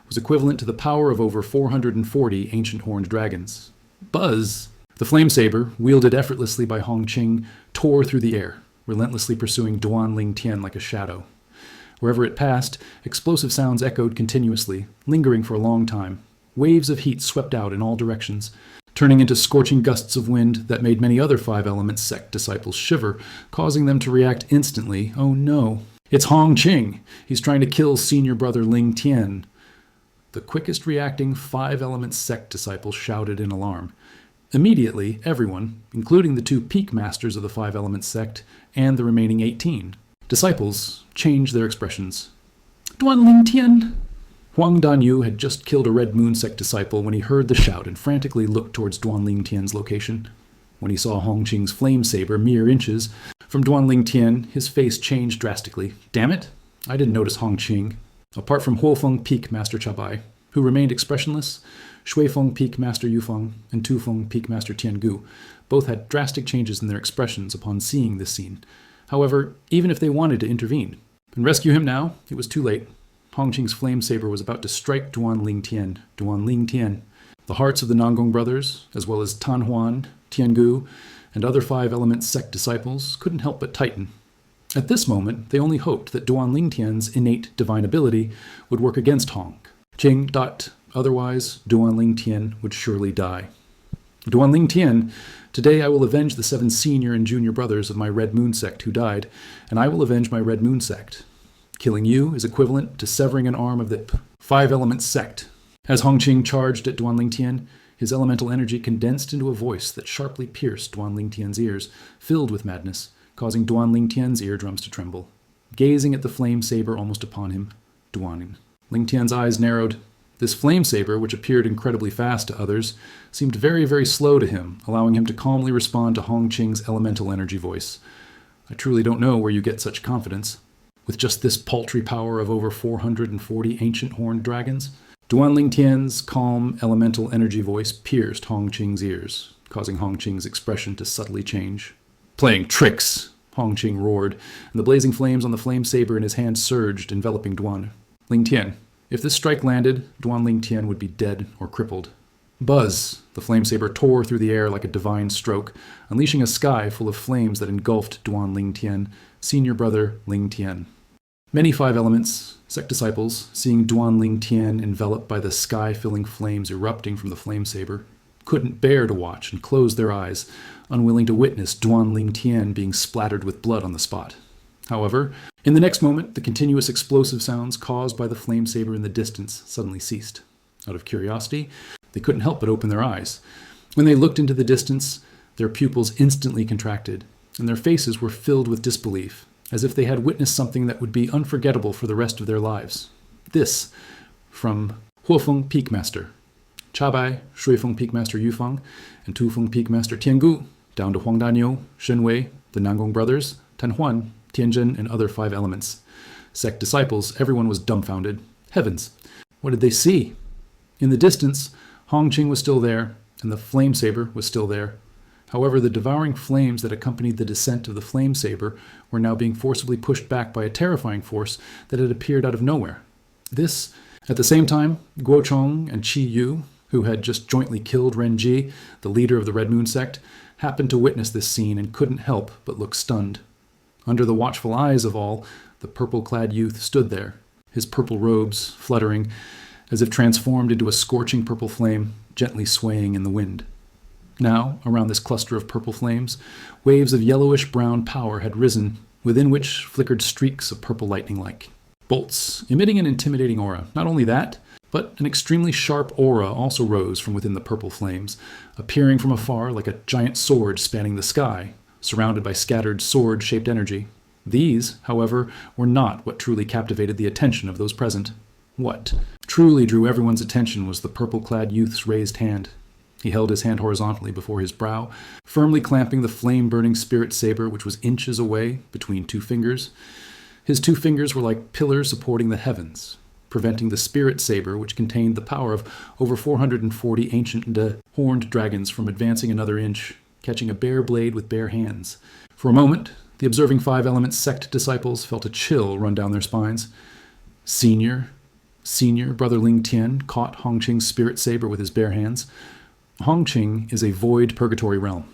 was equivalent to the power of over 440 ancient horned dragons. Buzz, the flame saber, wielded effortlessly by Hong Qing, tore through the air, relentlessly pursuing Duanling Tian like a shadow. Wherever it passed, explosive sounds echoed continuously, lingering for a long time. Waves of heat swept out in all directions, turning into scorching gusts of wind that made many other Five Elements sect disciples shiver, causing them to react instantly. Oh no, it's Hong Qing. He's trying to kill senior brother Ling Tian. The quickest reacting Five Elements sect disciples shouted in alarm. Immediately, everyone, including the 2 peak masters of the Five Elements sect and the remaining 18 disciples, changed their expressions. Duanling Tian! Huang Danyu had just killed a Red Moon sect disciple when he heard the shout and frantically looked towards Duanling Tian's location. When he saw Hong Qing's flame saber mere inches from Duanling Tian, his face changed drastically. Damn it! I didn't notice Hong Qing. Apart from Huofeng Peak Master Chabai, who remained expressionless, Shuifeng Peak Master Yufeng and Tufeng Peak Master Tiangu both had drastic changes in their expressions upon seeing this scene. However, even if they wanted to intervene and rescue him now, it was too late. Hong Qing's flame saber was about to strike Duanling Tian. Duanling Tian. The hearts of the Nangong brothers, as well as Tan Huan, Tiangu, and other Five Elements sect disciples, couldn't help but tighten. At this moment, they only hoped that Duanling Tian's innate divine ability would work against Hong Qing. Otherwise, Duanling Tian would surely die. Duanling Tian, today I will avenge the 7 senior and junior brothers of my Red Moon sect who died, and I will avenge my Red Moon sect. Killing you is equivalent to severing an arm of the Five Elements sect. As Hong Qing charged at Duanling Tian, his elemental energy condensed into a voice that sharply pierced Duanling Tian's ears, filled with madness, causing Duanling Tian's eardrums to tremble. Gazing at the flame saber almost upon him, Duanling Tian's eyes narrowed. This flame saber, which appeared incredibly fast to others, seemed very, very slow to him, allowing him to calmly respond to Hong Qing's elemental energy voice. I truly don't know where you get such confidence. With just this paltry power of over 440 ancient horned dragons, Duanling Tian's calm elemental energy voice pierced Hong Qing's ears, causing Hong Qing's expression to subtly change. Playing tricks, Hong Qing roared, and the blazing flames on the flame saber in his hand surged, enveloping Duanling Tian. If this strike landed, Duanling Tian would be dead or crippled. Buzz! The flame saber tore through the air like a divine stroke, unleashing a sky full of flames that engulfed Duanling Tian, senior brother Ling Tian. Many Five Elements sect disciples, seeing Duanling Tian enveloped by the sky-filling flames erupting from the flame saber, couldn't bear to watch and closed their eyes, unwilling to witness Duanling Tian being splattered with blood on the spot. However, in the next moment, the continuous explosive sounds caused by the flame saber in the distance suddenly ceased. Out of curiosity, they couldn't help but open their eyes. When they looked into the distance, their pupils instantly contracted, and their faces were filled with disbelief, as if they had witnessed something that would be unforgettable for the rest of their lives. This, from Huofeng Peak Master, Chabai, Shuifeng Peak Master Yufeng, and Tufeng Peak Master Tiangu, down to Huang Danyo, Shen Wei, the Nangong brothers, Tan Huan, Tianjin, and other Five Elements sect disciples, everyone was dumbfounded. Heavens! What did they see? In the distance, Hong Qing was still there, and the flame saber was still there. However, the devouring flames that accompanied the descent of the flame saber were now being forcibly pushed back by a terrifying force that had appeared out of nowhere. This, At the same time, Guo Chong and Qi Yu, who had just jointly killed Ren Ji, the leader of the Red Moon sect, happened to witness this scene and couldn't help but look stunned. Under the watchful eyes of all, the purple-clad youth stood there, his purple robes fluttering, as if transformed into a scorching purple flame, gently swaying in the wind. Now, around this cluster of purple flames, waves of yellowish-brown power had risen, within which flickered streaks of purple lightning-like bolts, emitting an intimidating aura. Not only that, but an extremely sharp aura also rose from within the purple flames, appearing from afar like a giant sword spanning the sky, surrounded by scattered sword-shaped energy. These, however, were not what truly captivated the attention of those present. What truly drew everyone's attention was the purple-clad youth's raised hand. He held his hand horizontally before his brow, firmly clamping the flame-burning spirit saber which was inches away between two fingers. His two fingers were like pillars supporting the heavens, preventing the spirit saber, which contained the power of over 440 ancient horned dragons, from advancing another inch, catching a bare blade with bare hands. For a moment, the observing Five Elements sect disciples felt a chill run down their spines. Senior Brother Ling Tian caught Hong Qing's spirit saber with his bare hands. Hong Qing is a void purgatory realm,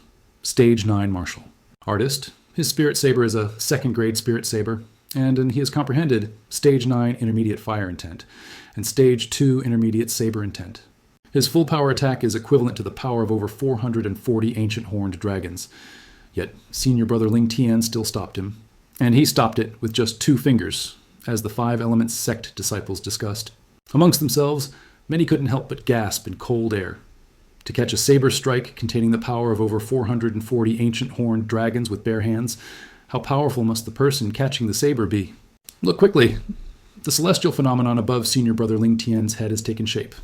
stage 9 martial. Artist, his spirit saber is a second-grade spirit saber, and he has comprehended stage 9 intermediate fire intent and stage 2 intermediate saber intent. His full power attack is equivalent to the power of over 440 ancient horned dragons. Yet Senior Brother Ling Tian still stopped him, and he stopped it with just 2 fingers, as the Five Elements sect disciples discussed. Amongst themselves, many couldn't help but gasp in cold air. To catch a saber strike containing the power of over 440 ancient horned dragons with bare hands, how powerful must the person catching the saber be? Look quickly! The celestial phenomenon above Senior Brother Ling Tian's head has taken shape.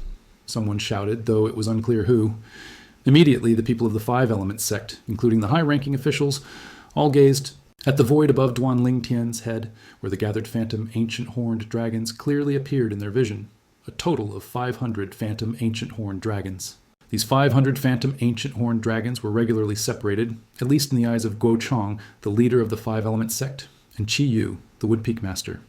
Someone shouted, though it was unclear who. Immediately, the people of the Five Elements sect, including the high-ranking officials, all gazed at the void above Duan Ling Tian's head, where the gathered phantom ancient horned dragons clearly appeared in their vision. A total of 500 phantom ancient horned dragons. These 500 phantom ancient horned dragons were regularly separated, at least in the eyes of Guo Chong, the leader of the Five Elements sect, and Qi Yu, the Wood Peak master.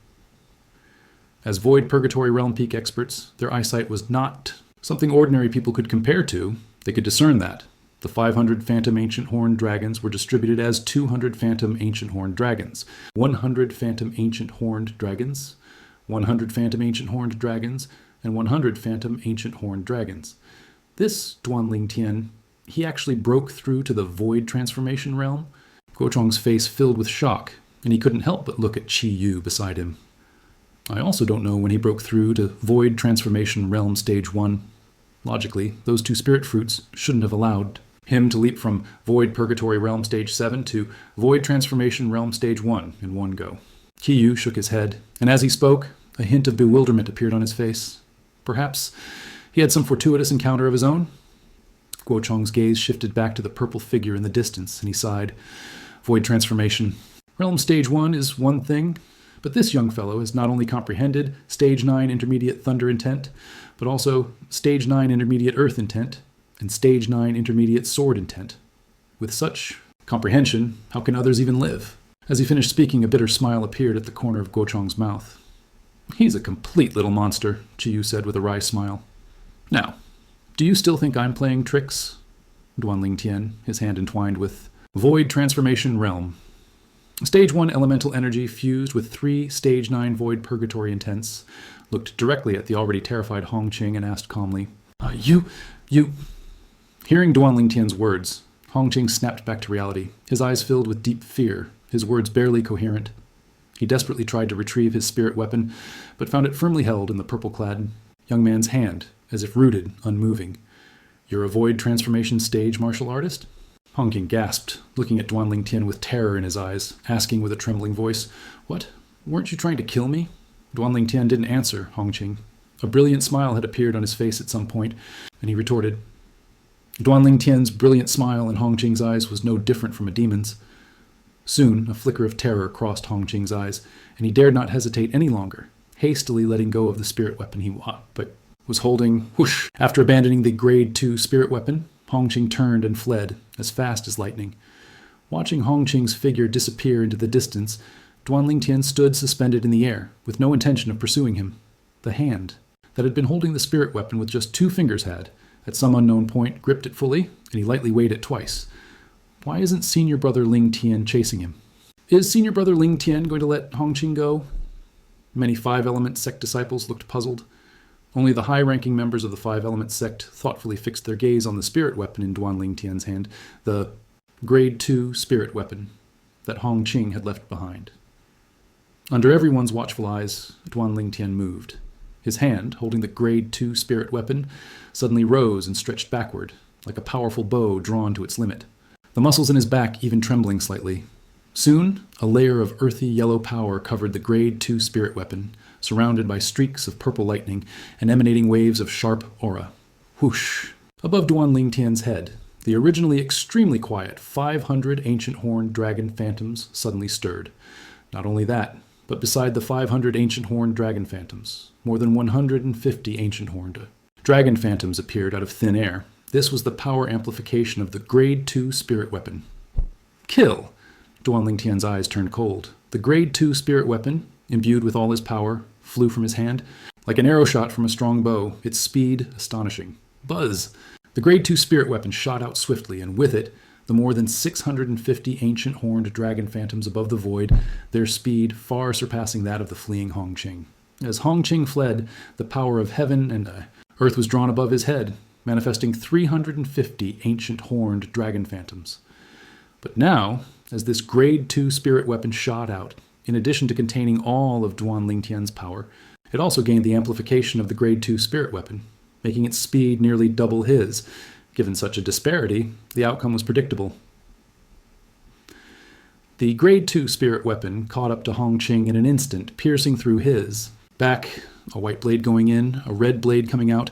As void purgatory realm peak experts, their eyesight was not something ordinary people could compare to. They could discern that. The 500 phantom ancient horned dragons were distributed as 200 phantom ancient horned dragons, 100 phantom ancient horned dragons, 100 phantom ancient horned dragons, and 100 phantom ancient horned dragons. This Duan Ling Tian, he actually broke through to the void transformation realm. Guo Chong's face filled with shock, and he couldn't help but look at Qi Yu beside him. I also don't know when he broke through to void transformation realm stage 1. Logically, those 2 spirit fruits shouldn't have allowed him to leap from void purgatory realm stage 7 to void transformation realm stage 1 in one go. Qi Yu shook his head, and as he spoke, a hint of bewilderment appeared on his face. Perhaps he had some fortuitous encounter of his own? Guo Chong's gaze shifted back to the purple figure in the distance, and he sighed. Void transformation. Realm stage 1 is one thing, but this young fellow has not only comprehended stage 9 intermediate thunder intent, but also stage 9 intermediate earth intent, and stage 9 intermediate sword intent. With such comprehension, how can others even live? As he finished speaking, a bitter smile appeared at the corner of Guo Chong's mouth. He's a complete little monster, Qi Yu said with a wry smile. Now, do you still think I'm playing tricks? Duan Ling Tian, his hand entwined with Void Transformation Realm. Stage 1 elemental energy fused with 3 stage 9 void purgatory intents, looked directly at the already terrified Hong Qing and asked calmly, You... Hearing Duan Ling Tian's words, Hong Qing snapped back to reality, his eyes filled with deep fear, his words barely coherent. He desperately tried to retrieve his spirit weapon, but found it firmly held in the purple-clad young man's hand, as if rooted, unmoving. You're a void transformation stage martial artist? Hong Qing gasped, looking at Duan Ling Tian with terror in his eyes, asking with a trembling voice, What? Weren't you trying to kill me? Duan Ling Tian didn't answer Hong Qing. A brilliant smile had appeared on his face at some point, and he retorted. Duan Ling Tian's brilliant smile in Hong Qing's eyes was no different from a demon's. Soon, a flicker of terror crossed Hong Qing's eyes, and he dared not hesitate any longer, hastily letting go of the spirit weapon he was holding. Whoosh! After abandoning the Grade 2 spirit weapon, Hong Qing turned and fled, as fast as lightning. Watching Hong Qing's figure disappear into the distance, Duan Ling Tian stood suspended in the air, with no intention of pursuing him. The hand that had been holding the spirit weapon with just 2 fingers had, at some unknown point, gripped it fully, and he lightly weighed it twice. Why isn't Senior Brother Ling Tian chasing him? Is Senior Brother Ling Tian going to let Hong Qing go? Many Five-Element sect disciples looked puzzled. Only the high-ranking members of the Five-Element sect thoughtfully fixed their gaze on the spirit weapon in Duan Ling Tian's hand, the Grade 2 spirit weapon that Hong Qing had left behind. Under everyone's watchful eyes, Duan Ling Tian moved. His hand, holding the Grade 2 spirit weapon, suddenly rose and stretched backward, like a powerful bow drawn to its limit, the muscles in his back even trembling slightly. Soon, a layer of earthy yellow power covered the Grade 2 spirit weapon, surrounded by streaks of purple lightning and emanating waves of sharp aura. Whoosh! Above Duan Ling Tian's head, the originally extremely quiet 500 ancient horned dragon phantoms suddenly stirred. Not only that, but beside the 500 ancient horned dragon phantoms, more than 150 ancient horned dragon phantoms appeared out of thin air. This was the power amplification of the Grade 2 spirit weapon. Kill! Duan Ling Tian's eyes turned cold. The Grade 2 spirit weapon, imbued with all his power, flew from his hand. Like an arrow shot from a strong bow, its speed astonishing. Buzz! The Grade 2 spirit weapon shot out swiftly, and with it, the more than 650 ancient horned dragon phantoms above the void, their speed far surpassing that of the fleeing Hong Qing. As Hong Qing fled, the power of heaven and earth was drawn above his head, manifesting 350 ancient horned dragon phantoms. But now, as this Grade 2 spirit weapon shot out, in addition to containing all of Duan Ling Tian's power, it also gained the amplification of the Grade 2 spirit weapon, making its speed nearly double his. Given such a disparity, the outcome was predictable. The Grade 2 spirit weapon caught up to Hong Qing in an instant, piercing through his. Back, a white blade going in, a red blade coming out,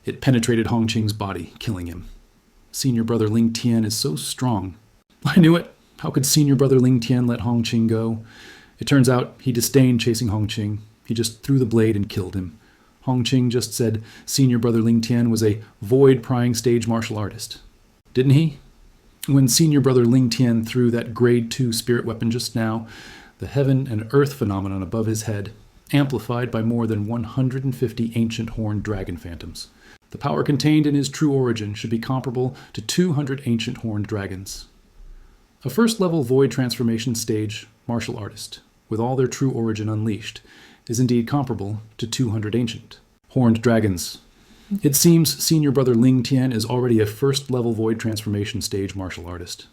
it penetrated Hong Qing's body, killing him. Senior Brother Ling Tian is so strong. I knew it. How could Senior Brother Ling Tian let Hong Qing go? It turns out he disdained chasing Hong Qing. He just threw the blade and killed him. Hong Qing just said Senior Brother Ling Tian was a void-prying stage martial artist. Didn't he? When Senior Brother Ling Tian threw that Grade 2 spirit weapon just now, the heaven and earth phenomenon above his head, amplified by more than 150 ancient horned dragon phantoms. The power contained in his true origin should be comparable to 200 ancient horned dragons. A first-level void transformation stage martial artist, with all their true origin unleashed, is indeed comparable to 200 ancient horned dragons. It seems Senior Brother Ling Tian is already a first-level void transformation stage martial artist.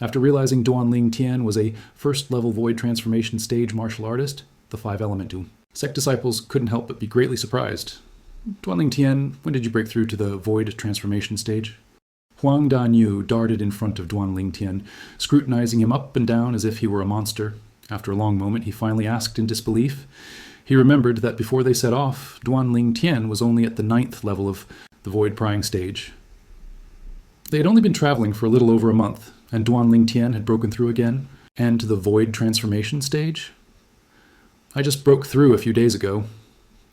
After realizing Duan Ling Tian was a first-level void transformation stage martial artist, the Five-Element Doom, sect disciples couldn't help but be greatly surprised. Duan Ling Tian, when did you break through to the void transformation stage? Huang Danyu darted in front of Duan Ling Tian, scrutinizing him up and down as if he were a monster. After a long moment, he finally asked in disbelief. He remembered that before they set off, Duan Ling Tian was only at the 9th level of the void-prying stage. They had only been traveling for a little over a month, and Duan Ling Tian had broken through again, and to the void transformation stage? I just broke through a few days ago.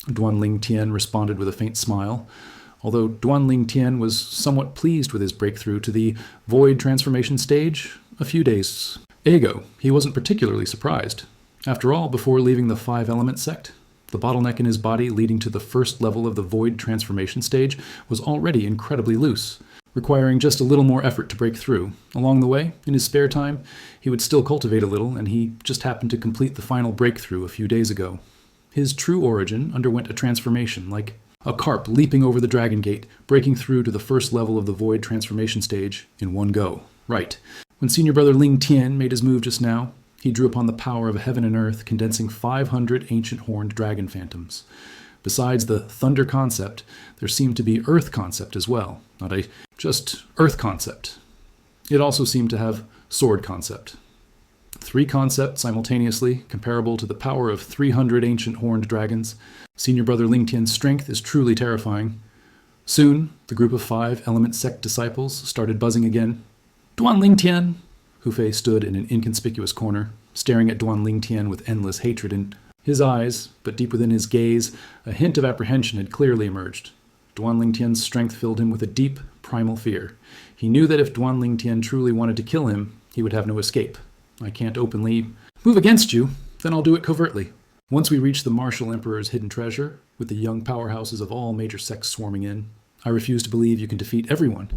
Duan Ling Tian responded with a faint smile, although Duan Ling Tian was somewhat pleased with his breakthrough to the void transformation stage a few days ago. He wasn't particularly surprised. After all, before leaving the Five-Element sect, the bottleneck in his body leading to the first level of the void transformation stage was already incredibly loose, requiring just a little more effort to break through. Along the way, in his spare time, he would still cultivate a little, and he just happened to complete the final breakthrough a few days ago. His true origin underwent a transformation, like a carp leaping over the dragon gate, breaking through to the first level of the void transformation stage in one go. Right. When Senior Brother Ling Tian made his move just now, he drew upon the power of heaven and earth, condensing 500 ancient horned dragon phantoms. Besides the thunder concept, there seemed to be earth concept as well, not a just earth concept. It also seemed to have sword concept. 3 concepts simultaneously, comparable to the power of 300 ancient horned dragons. Senior Brother Ling Tian's strength is truly terrifying. Soon, the group of 5-element sect disciples started buzzing again. Duan Ling Tian! Hu Fei stood in an inconspicuous corner, staring at Duan Ling Tian with endless hatred in his eyes, but deep within his gaze, a hint of apprehension had clearly emerged. Duan Ling Tian's strength filled him with a deep, primal fear. He knew that if Duan Ling Tian truly wanted to kill him, he would have no escape. I can't openly move against you, then I'll do it covertly. Once we reach the Martial Emperor's hidden treasure, with the young powerhouses of all major sects swarming in. I refuse to believe you can defeat everyone.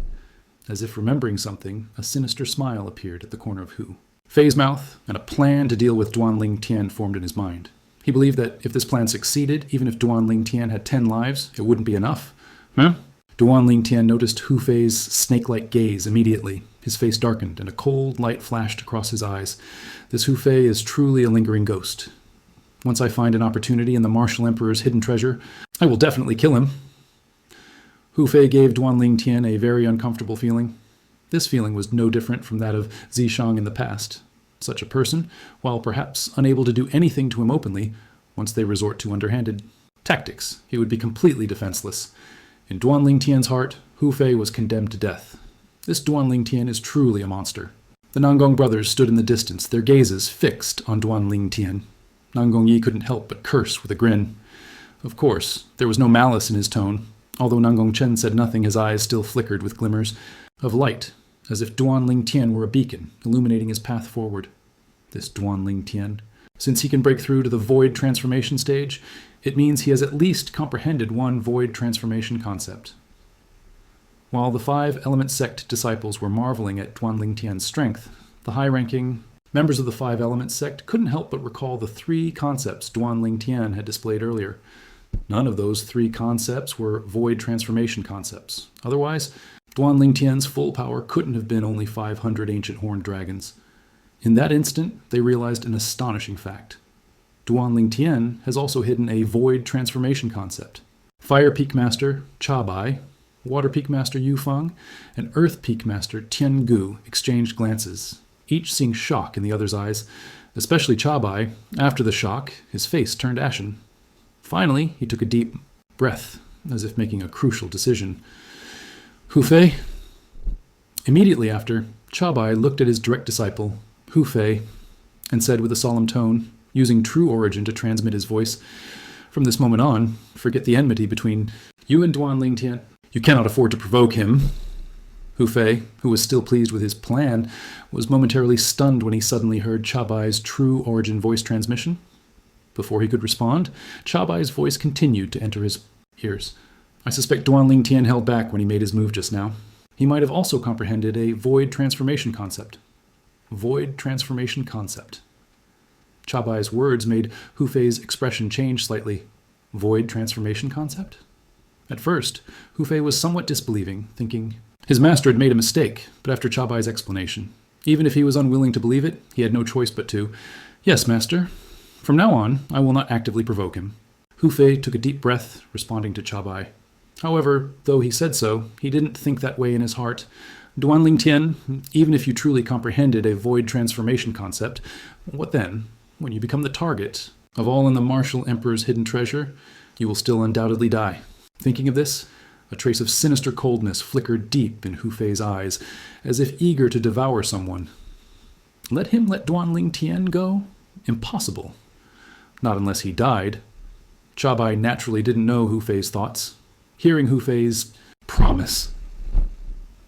As if remembering something, a sinister smile appeared at the corner of Hu Fei's mouth, and a plan to deal with Duanling Tian formed in his mind. He believed that if this plan succeeded, even if Duanling Tian had 10 lives, it wouldn't be enough. Huh? Duanling Tian noticed Hu Fei's snake-like gaze immediately. His face darkened, and a cold light flashed across his eyes. This Hu Fei is truly a lingering ghost. Once I find an opportunity in the Martial Emperor's hidden treasure, I will definitely kill him. Hu Fei gave Duanling Tian a very uncomfortable feeling. This feeling was no different from that of Zishang in the past. Such a person, while perhaps unable to do anything to him openly, once they resort to underhanded tactics, he would be completely defenseless. In Duanling Tian's heart, Hu Fei was condemned to death. This Duanling Tian is truly a monster. The Nangong brothers stood in the distance, their gazes fixed on Duanling Tian. Nangong Yi couldn't help but curse with a grin. Of course, there was no malice in his tone. Although Nangong Chen said nothing, his eyes still flickered with glimmers of light, as if Duanling Tian were a beacon, illuminating his path forward. This Duanling Tian. Since he can break through to the void transformation stage, it means he has at least comprehended one void transformation concept. While the 5 Element Sect disciples were marveling at Duanling Tian's strength, the high-ranking members of the 5 Element Sect couldn't help but recall the 3 concepts Duanling Tian had displayed earlier. None of those 3 concepts were void transformation concepts. Otherwise, Duanling Tian's full power couldn't have been only 500 ancient horned dragons. In that instant, they realized an astonishing fact. Duanling Tian has also hidden a void transformation concept. Fire Peak Master Cha Bai, Water Peak Master Yu Feng, and Earth Peak Master Tian Gu exchanged glances, each seeing shock in the other's eyes, especially Cha Bai. After the shock, his face turned ashen. Finally, he took a deep breath, as if making a crucial decision. Hu Fei? Immediately after, Cha Bai looked at his direct disciple, Hu Fei, and said with a solemn tone, using true origin to transmit his voice, "From this moment on, forget the enmity between you and Duanling Tian. You cannot afford to provoke him." Hu Fei, who was still pleased with his plan, was momentarily stunned when he suddenly heard Cha Bai's true origin voice transmission. Before he could respond, Cha Bai's voice continued to enter his ears. "I suspect Duanling Tian held back when he made his move just now. He might have also comprehended a void transformation concept." Void transformation concept. Cha Bai's words made Hu Fei's expression change slightly. Void transformation concept? At first, Hu Fei was somewhat disbelieving, thinking his master had made a mistake, but after Cha Bai's explanation, even if he was unwilling to believe it, he had no choice but to. "Yes, master. From now on, I will not actively provoke him." Hu Fei took a deep breath, responding to Cha Bai. However, though he said so, he didn't think that way in his heart. "Duanling Tian, even if you truly comprehended a void transformation concept, what then? When you become the target of all in the Martial Emperor's hidden treasure, you will still undoubtedly die." Thinking of this, a trace of sinister coldness flickered deep in Hu Fei's eyes, as if eager to devour someone. Let him let Duanling Tian go? Impossible. Not unless he died. Cha Bai naturally didn't know Hu Fei's thoughts. Hearing Hu Fei's promise,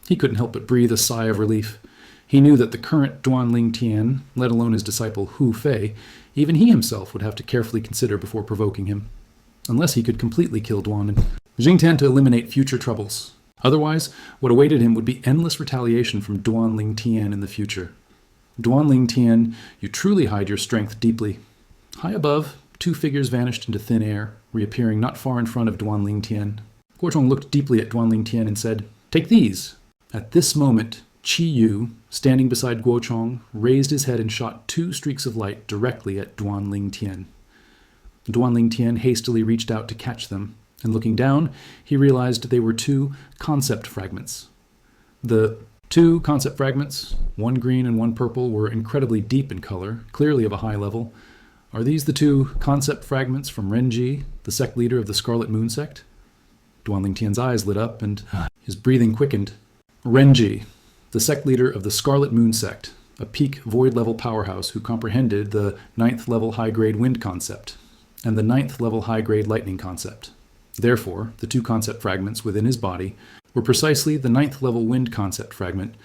he couldn't help but breathe a sigh of relief. He knew that the current Duanling Tian, let alone his disciple Hu Fei, even he himself would have to carefully consider before provoking him. Unless he could completely kill Duanling Jingtian to eliminate future troubles. Otherwise, what awaited him would be endless retaliation from Duanling Tian in the future. Duanling Tian, you truly hide your strength deeply. High above, 2 figures vanished into thin air, reappearing not far in front of Duanling Tian. Guozhong looked deeply at Duanling Tian and said, "Take these." At this moment, Qi Yu, standing beside Guozhong, raised his head and shot 2 streaks of light directly at Duanling Tian. Duanling Tian hastily reached out to catch them, and looking down, he realized they were 2 concept fragments. The 2 concept fragments, one green and one purple, were incredibly deep in color, clearly of a high level. Are these the 2 concept fragments from Renji, the sect leader of the Scarlet Moon sect? Duanling Tian's eyes lit up, and his breathing quickened. Renji, the sect leader of the Scarlet Moon sect, a peak void-level powerhouse who comprehended the 9th level high-grade wind concept, and the 9th level high-grade lightning concept. Therefore, the 2 concept fragments within his body were precisely the 9th level wind concept fragment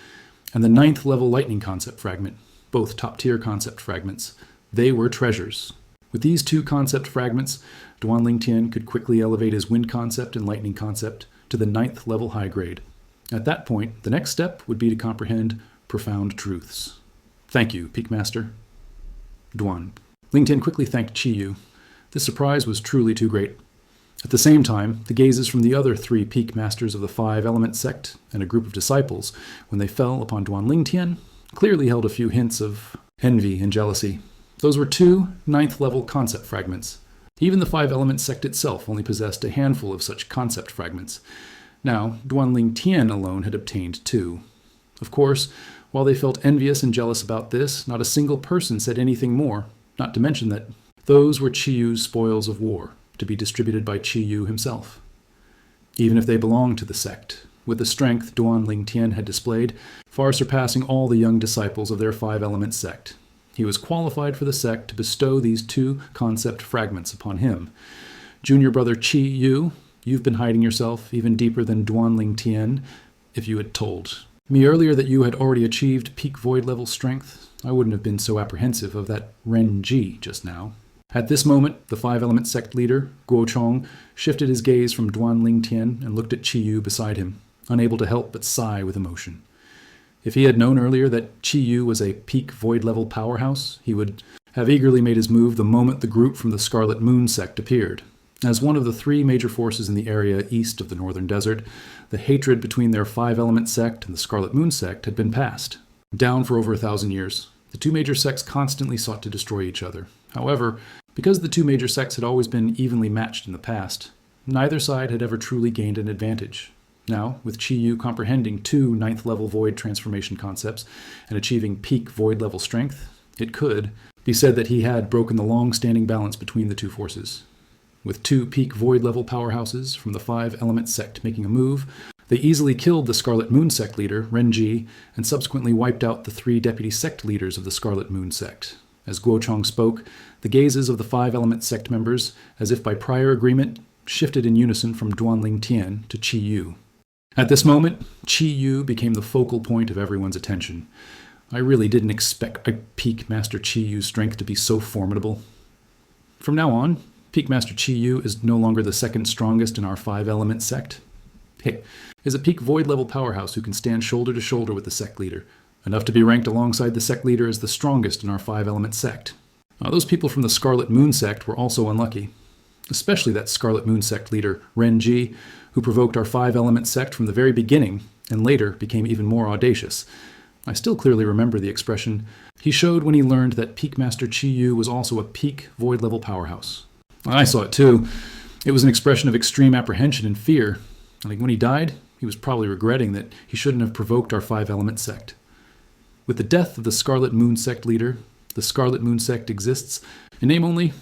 and the 9th level lightning concept fragment, both top-tier concept fragments. They were treasures. With these two concept fragments, Duanling Tian could quickly elevate his wind concept and lightning concept to the 9th level high grade. At that point, the next step would be to comprehend profound truths. Thank you, Peak Master. Duan. Ling Tian quickly thanked Qi Yu. This surprise was truly too great. At the same time, the gazes from the other 3 Peak Masters of the 5-element sect and a group of disciples, when they fell upon Duanling Tian, clearly held a few hints of envy and jealousy. Those were 2 9th-level concept fragments. Even the 5-element sect itself only possessed a handful of such concept fragments. Now, Duanling Tian alone had obtained 2. Of course, while they felt envious and jealous about this, not a single person said anything more, not to mention that those were Qi Yu's spoils of war, to be distributed by Qi Yu himself. Even if they belonged to the sect, with the strength Duanling Tian had displayed, far surpassing all the young disciples of their 5-element sect, he was qualified for the sect to bestow these 2 concept fragments upon him. Junior brother Qi Yu, you've been hiding yourself even deeper than Duanling Tian. If you had told me earlier that you had already achieved peak void level strength, I wouldn't have been so apprehensive of that Ren Ji just now. At this moment, the 5-element sect leader, Guo Chong, shifted his gaze from Duanling Tian and looked at Qi Yu beside him, unable to help but sigh with emotion. If he had known earlier that Qi Yu was a peak void-level powerhouse, he would have eagerly made his move the moment the group from the Scarlet Moon sect appeared. As one of the 3 major forces in the area east of the Northern Desert, the hatred between their 5-element sect and the Scarlet Moon sect had been passed. Down for over 1,000 years, the 2 major sects constantly sought to destroy each other. However, because the 2 major sects had always been evenly matched in the past, neither side had ever truly gained an advantage. Now, with Qi Yu comprehending 2 9th-level void transformation concepts and achieving peak void-level strength, it could be said that he had broken the long-standing balance between the 2 forces. With 2 peak void-level powerhouses from the 5-element sect making a move, they easily killed the Scarlet Moon sect leader, Ren Ji, and subsequently wiped out the 3 deputy sect leaders of the Scarlet Moon sect. As Guo Chong spoke, the gazes of the 5-element sect members, as if by prior agreement, shifted in unison from Duanling Tian to Qi Yu. At this moment, Qi Yu became the focal point of everyone's attention. I really didn't expect a Peak Master Qi Yu's strength to be so formidable. From now on, Peak Master Qi Yu is no longer the second strongest in our 5-element sect. He is a peak void-level powerhouse who can stand shoulder to shoulder with the sect leader, enough to be ranked alongside the sect leader as the strongest in our 5-element sect. Now, those people from the Scarlet Moon sect were also unlucky, especially that Scarlet Moon sect leader, Ren Ji, who provoked our 5-element sect from the very beginning and later became even more audacious. I still clearly remember the expression he showed when he learned that Peak Master Qi Yu was also a peak void-level powerhouse. I saw it too. It was an expression of extreme apprehension and fear. Like when he died, he was probably regretting that he shouldn't have provoked our 5-element sect. With the death of the Scarlet Moon sect leader, the Scarlet Moon sect exists, in name only.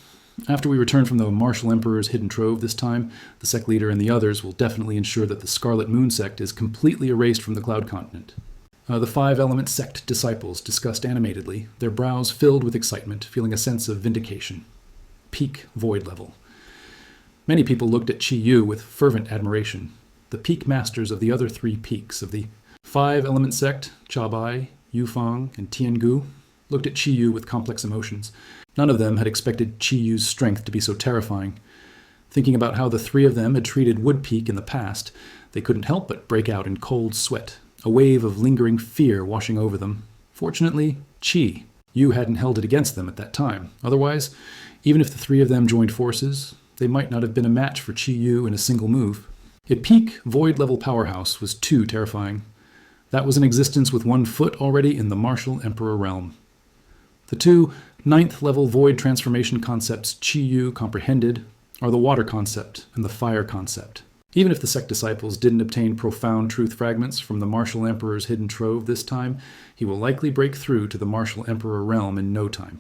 After we return from the Martial Emperor's hidden trove this time, the sect leader and the others will definitely ensure that the Scarlet Moon sect is completely erased from the Cloud Continent. The 5-element sect disciples discussed animatedly, their brows filled with excitement, feeling a sense of vindication. Peak void level. Many people looked at Qi Yu with fervent admiration. The peak masters of the other 3 peaks of the 5-element sect, Chabai, Yufang, and Tiangu, looked at Qi Yu with complex emotions. None of them had expected Qi Yu's strength to be so terrifying. Thinking about how the 3 of them had treated Wood Peak in the past, they couldn't help but break out in cold sweat, a wave of lingering fear washing over them. Fortunately, Qi Yu hadn't held it against them at that time. Otherwise, even if the 3 of them joined forces, they might not have been a match for Qi Yu in a single move. A peak void-level powerhouse was too terrifying. That was an existence with 1 foot already in the Martial Emperor realm. The 2 9th-level void transformation concepts Qi Yu comprehended are the water concept and the fire concept. Even if the sect disciples didn't obtain profound truth fragments from the Martial Emperor's hidden trove this time, he will likely break through to the Martial Emperor realm in no time.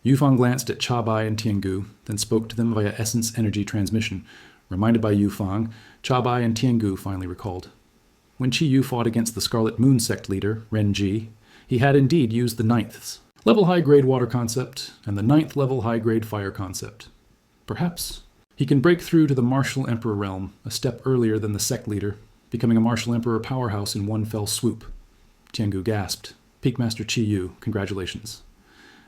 Yufang glanced at Chabai and Tiangu, then spoke to them via essence energy transmission. Reminded by Yufang, Chabai and Tiangu finally recalled. When Qi Yu fought against the Scarlet Moon sect leader, Ren Ji, he had indeed used the 9th level high-grade water concept and the 9th level high-grade fire concept. Perhaps he can break through to the Martial Emperor realm a step earlier than the sect leader, becoming a Martial Emperor powerhouse in one fell swoop. Tiangu gasped. Peak Master Qi Yu, congratulations.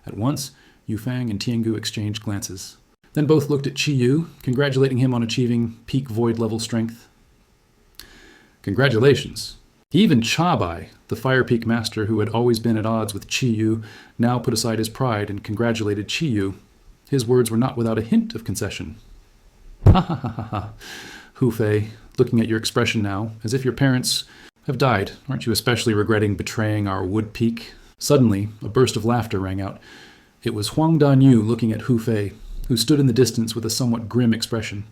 At once, Yufang and Tiangu exchanged glances. Then both looked at Qi Yu, congratulating him on achieving peak void level strength. Congratulations. Even Chabai, the Fire Peak master who had always been at odds with Qi Yu, now put aside his pride and congratulated Qi Yu. His words were not without a hint of concession. Ha ha ha ha ha. Hu Fei, looking at your expression now, as if your parents have died. Aren't you especially regretting betraying our Wood Peak? Suddenly, a burst of laughter rang out. It was Huang Danyu looking at Hu Fei, who stood in the distance with a somewhat grim expression.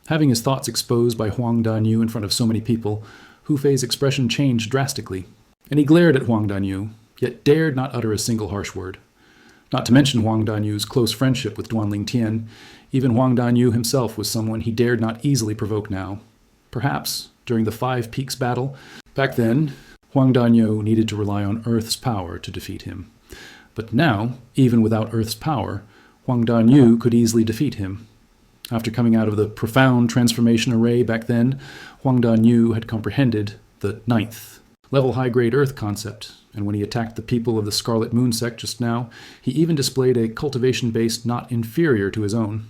Having his thoughts exposed by Huang Danyu in front of so many people, Hu Fei's expression changed drastically, and he glared at Huang Danyu, yet dared not utter a single harsh word. Not to mention Huang Danyu's close friendship with Duanling Tian, even Huang Danyu himself was someone he dared not easily provoke now. Perhaps, during the Five Peaks battle, back then, Huang Danyu needed to rely on Earth's power to defeat him. But now, even without Earth's power, Huang Danyu could easily defeat him. After coming out of the profound transformation array back then, Huang Danyu had comprehended the 9th level high-grade Earth concept, and when he attacked the people of the Scarlet Moon sect just now, he even displayed a cultivation base not inferior to his own.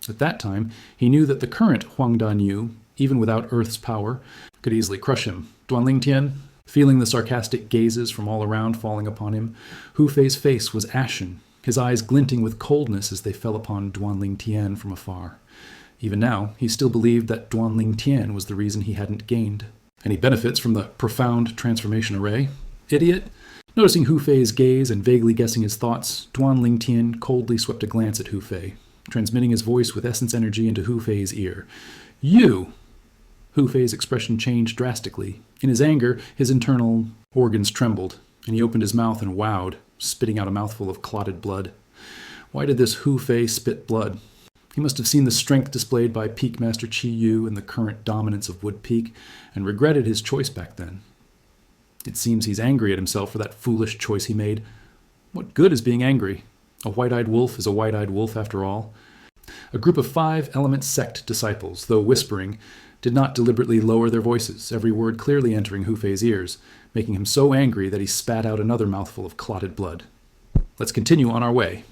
At that time, he knew that the current Huang Danyu, even without Earth's power, could easily crush him. Duanling Tian, feeling the sarcastic gazes from all around falling upon him, Hu Fei's face was ashen, his eyes glinting with coldness as they fell upon Duanling Tian from afar. Even now, he still believed that Duanling Tian was the reason he hadn't gained. Any benefits from the profound transformation array? Idiot! Noticing Hu Fei's gaze and vaguely guessing his thoughts, Duanling Tian coldly swept a glance at Hu Fei, transmitting his voice with essence energy into Hu Fei's ear. You! Hu Fei's expression changed drastically. In his anger, his internal organs trembled, and he opened his mouth and wowed, spitting out a mouthful of clotted blood. Why did this Hu Fei spit blood? He must have seen the strength displayed by Peak Master Qi Yu and the current dominance of Wood Peak, and regretted his choice back then. It seems he's angry at himself for that foolish choice he made. What good is being angry? A white-eyed wolf is a white-eyed wolf after all. A group of 5-element sect disciples, though whispering, did not deliberately lower their voices, every word clearly entering Hu Fei's ears, making him so angry that he spat out another mouthful of clotted blood. Let's continue on our way.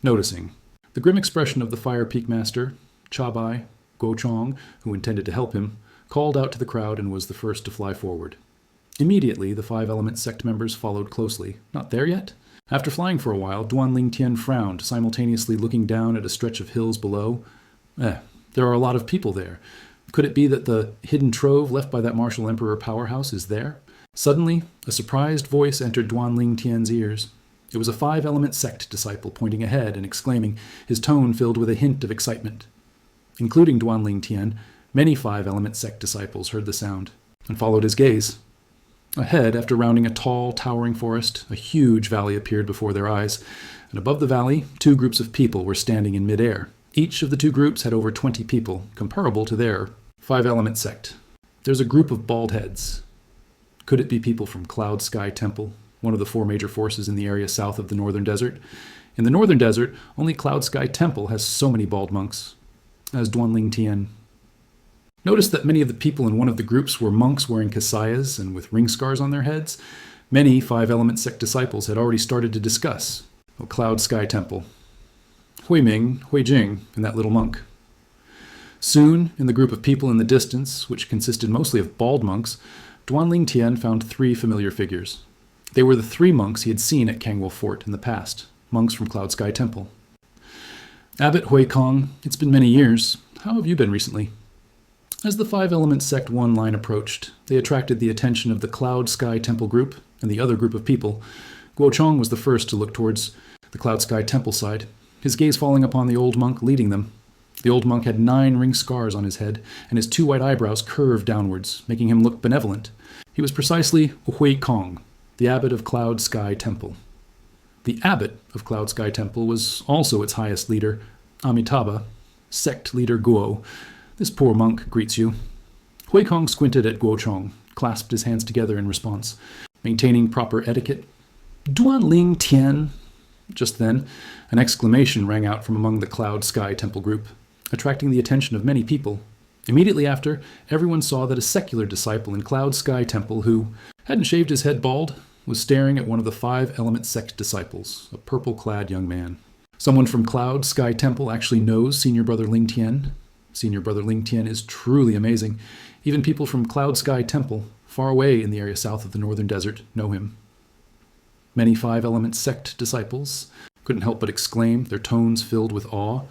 Noticing the grim expression of the Fire Peak Master, Chabai, Guochong, who intended to help him, called out to the crowd and was the first to fly forward. Immediately, the 5-element sect members followed closely. Not there yet? After flying for a while, Duanling Tian frowned, simultaneously looking down at a stretch of hills below. There are a lot of people there. Could it be that the hidden trove left by that Martial Emperor powerhouse is there? Suddenly, a surprised voice entered Duanling Tian's ears. It was a 5-element sect disciple pointing ahead and exclaiming, his tone filled with a hint of excitement. Including Duanling Tian, many 5-element sect disciples heard the sound and followed his gaze. Ahead, after rounding a tall, towering forest, a huge valley appeared before their eyes, and above the valley, 2 groups of people were standing in midair. Each of the 2 groups had over 20 people, comparable to their 5-element sect. There's a group of bald heads. Could it be people from Cloud Sky Temple, one of the 4 major forces in the area south of the Northern Desert? In the Northern Desert, only Cloud Sky Temple has so many bald monks. As Duanling Tian noticed that many of the people in one of the groups were monks wearing kasayas and with ring scars on their heads. Many 5-element sect disciples had already started to discuss Cloud Sky Temple. Hui Ming, Hui Jing, and that little monk. Soon, in the group of people in the distance, which consisted mostly of bald monks, Duanling Tian found 3 familiar figures. They were the 3 monks he had seen at Kangwol Fort in the past, monks from Cloud Sky Temple. Abbot Hui Kong, it's been many years. How have you been recently? As the 5-element sect 1 line approached, they attracted the attention of the Cloud Sky Temple group and the other group of people. Guochong was the first to look towards the Cloud Sky Temple side, his gaze falling upon the old monk leading them. The old monk had 9 ring scars on his head, and his 2 white eyebrows curved downwards, making him look benevolent. He was precisely Hui Kong, the abbot of Cloud Sky Temple. The abbot of Cloud Sky Temple was also its highest leader, Amitabha, sect leader Guo. This poor monk greets you. Hui Kong squinted at Guochong, clasped his hands together in response, maintaining proper etiquette. Duanling Tian. Just then, an exclamation rang out from among the Cloud Sky Temple group, attracting the attention of many people. Immediately after, everyone saw that a secular disciple in Cloud Sky Temple who hadn't shaved his head bald, was staring at one of the 5-element sect disciples, a purple-clad young man. Someone from Cloud Sky Temple actually knows Senior Brother Ling Tian. Senior Brother Ling Tian is truly amazing. Even people from Cloud Sky Temple, far away in the area south of the Northern Desert, know him. Many 5-element sect disciples couldn't help but exclaim, their tones filled with awe.